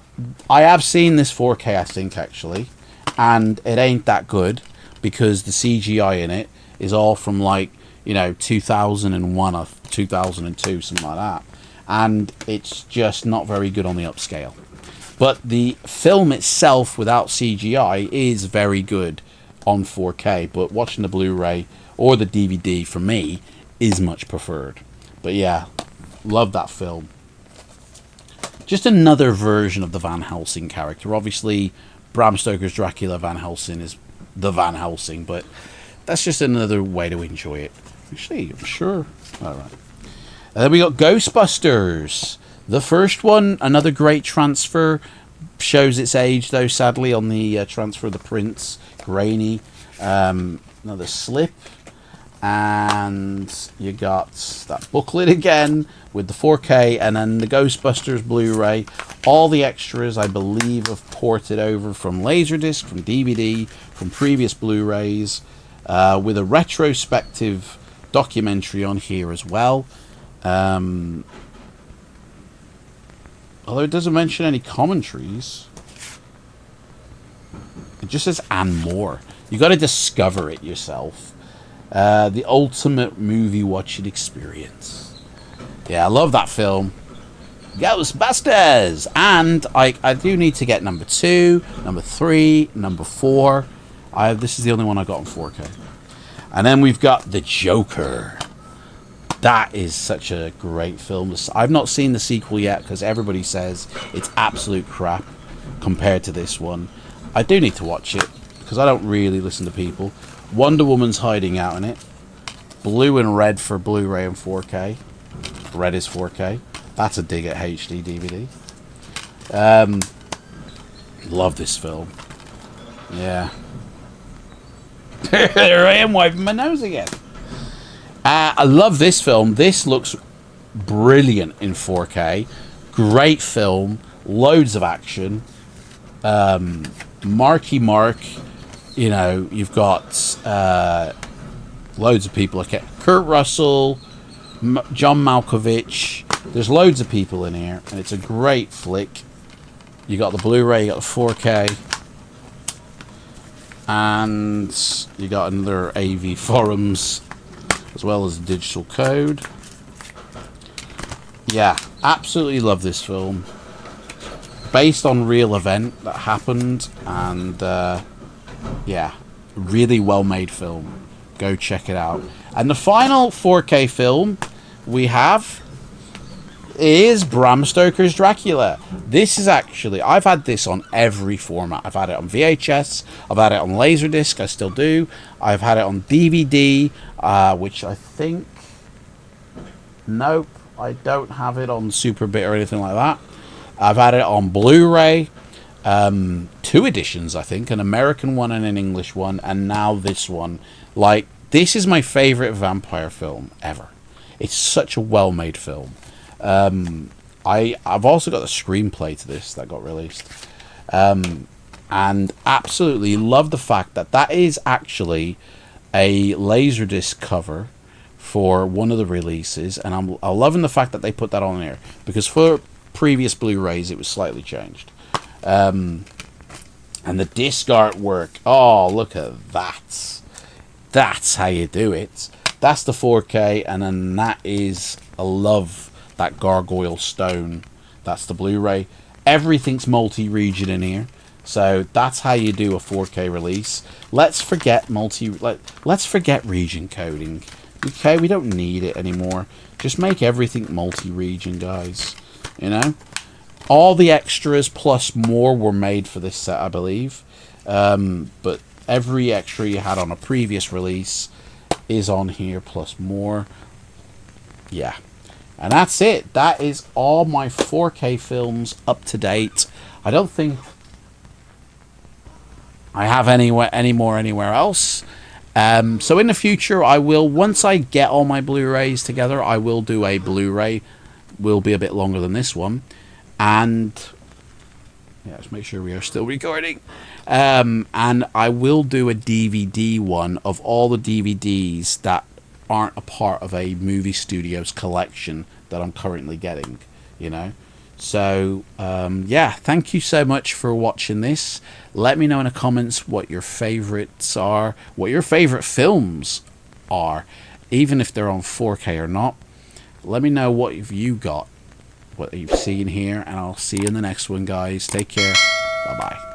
I have seen this 4K, I think, actually, and it ain't that good because the CGI in it is all from like, you know, 2001 or 2002, something like that, and it's just not very good on the upscale. But the film itself without CGI is very good on 4K, but watching the Blu-ray or the DVD for me is much preferred. But yeah, love that film. Just another version of the Van Helsing character. Obviously, Bram Stoker's Dracula, Van Helsing is the Van Helsing, but that's just another way to enjoy it. Actually, I'm sure. Alright. And then we got Ghostbusters. The first one, another great transfer. Shows its age, though, sadly, on the transfer of the prints. Grainy. Another slip. And you got that booklet again with the 4K, and then the Ghostbusters Blu-ray. All the extras, I believe, have ported over from Laserdisc, from DVD, from previous Blu-rays, with a retrospective documentary on here as well. Although it doesn't mention any commentaries. It just says and more. You got to discover it yourself. The ultimate movie watching experience. Yeah, I love that film. Ghostbusters! And I do need to get number 2, number 3, number 4. This is the only one I got on 4K. And then we've got The Joker. That is such a great film. I've not seen the sequel yet because everybody says it's absolute crap compared to this one. I do need to watch it because I don't really listen to people. Wonder Woman's hiding out in it. Blue and red for Blu-ray and 4K. Red is 4K. That's a dig at HD DVD. Love this film. Yeah. There I am wiping my nose again. I love this film. This looks brilliant in 4K. Great film. Loads of action. Marky Mark. You know, you've got loads of people. Okay, Kurt Russell, John Malkovich. There's loads of people in here, and it's a great flick. You got the Blu-ray, you got the 4K, and you got another AV forums, as well as the digital code. Yeah, absolutely love this film. Based on real event that happened, and yeah, really well made film. Go check it out. And the final 4K film we have is Bram Stoker's Dracula. This is actually, I've had this on every format. I've had it on VHS, I've had it on Laserdisc, I still do. I've had it on DVD, which I think, nope, I don't have it on Superbit or anything like that. I've had it on Blu-ray, 2 editions, I think, an American one and an English one, and now this one. Like, this is my favorite vampire film ever. It's such a well-made film. I've also got the screenplay to this that got released, and absolutely love the fact that that is actually a Laserdisc cover for one of the releases, and I'm loving the fact that they put that on there, because for previous Blu-rays it was slightly changed. And the disc artwork, oh, look at that. That's how you do it. That's the 4K, and then that is, I love that gargoyle stone. That's the Blu-ray. Everything's multi-region in here, so that's how you do a 4K release. Let's forget let's forget region coding. Okay, we don't need it anymore. Just make everything multi-region, guys. You know, all the extras plus more were made for this set, I believe. But every extra you had on a previous release is on here plus more. Yeah. And that's it. That is all my 4K films up to date. I don't think I have any more anywhere else. So in the future, I will, once I get all my Blu-rays together, I will do a Blu-ray. Will be a bit longer than this one. And yeah, let's make sure we are still recording. And I will do a DVD one of all the DVDs that aren't a part of a movie studio's collection that I'm currently getting, you know. So yeah, thank you so much for watching this. Let me know in the comments what your favorites are, what your favorite films are, even if they're on 4K or not. Let me know what you got, what you've seen here, and I'll see you in the next one, guys. Take care. Bye bye.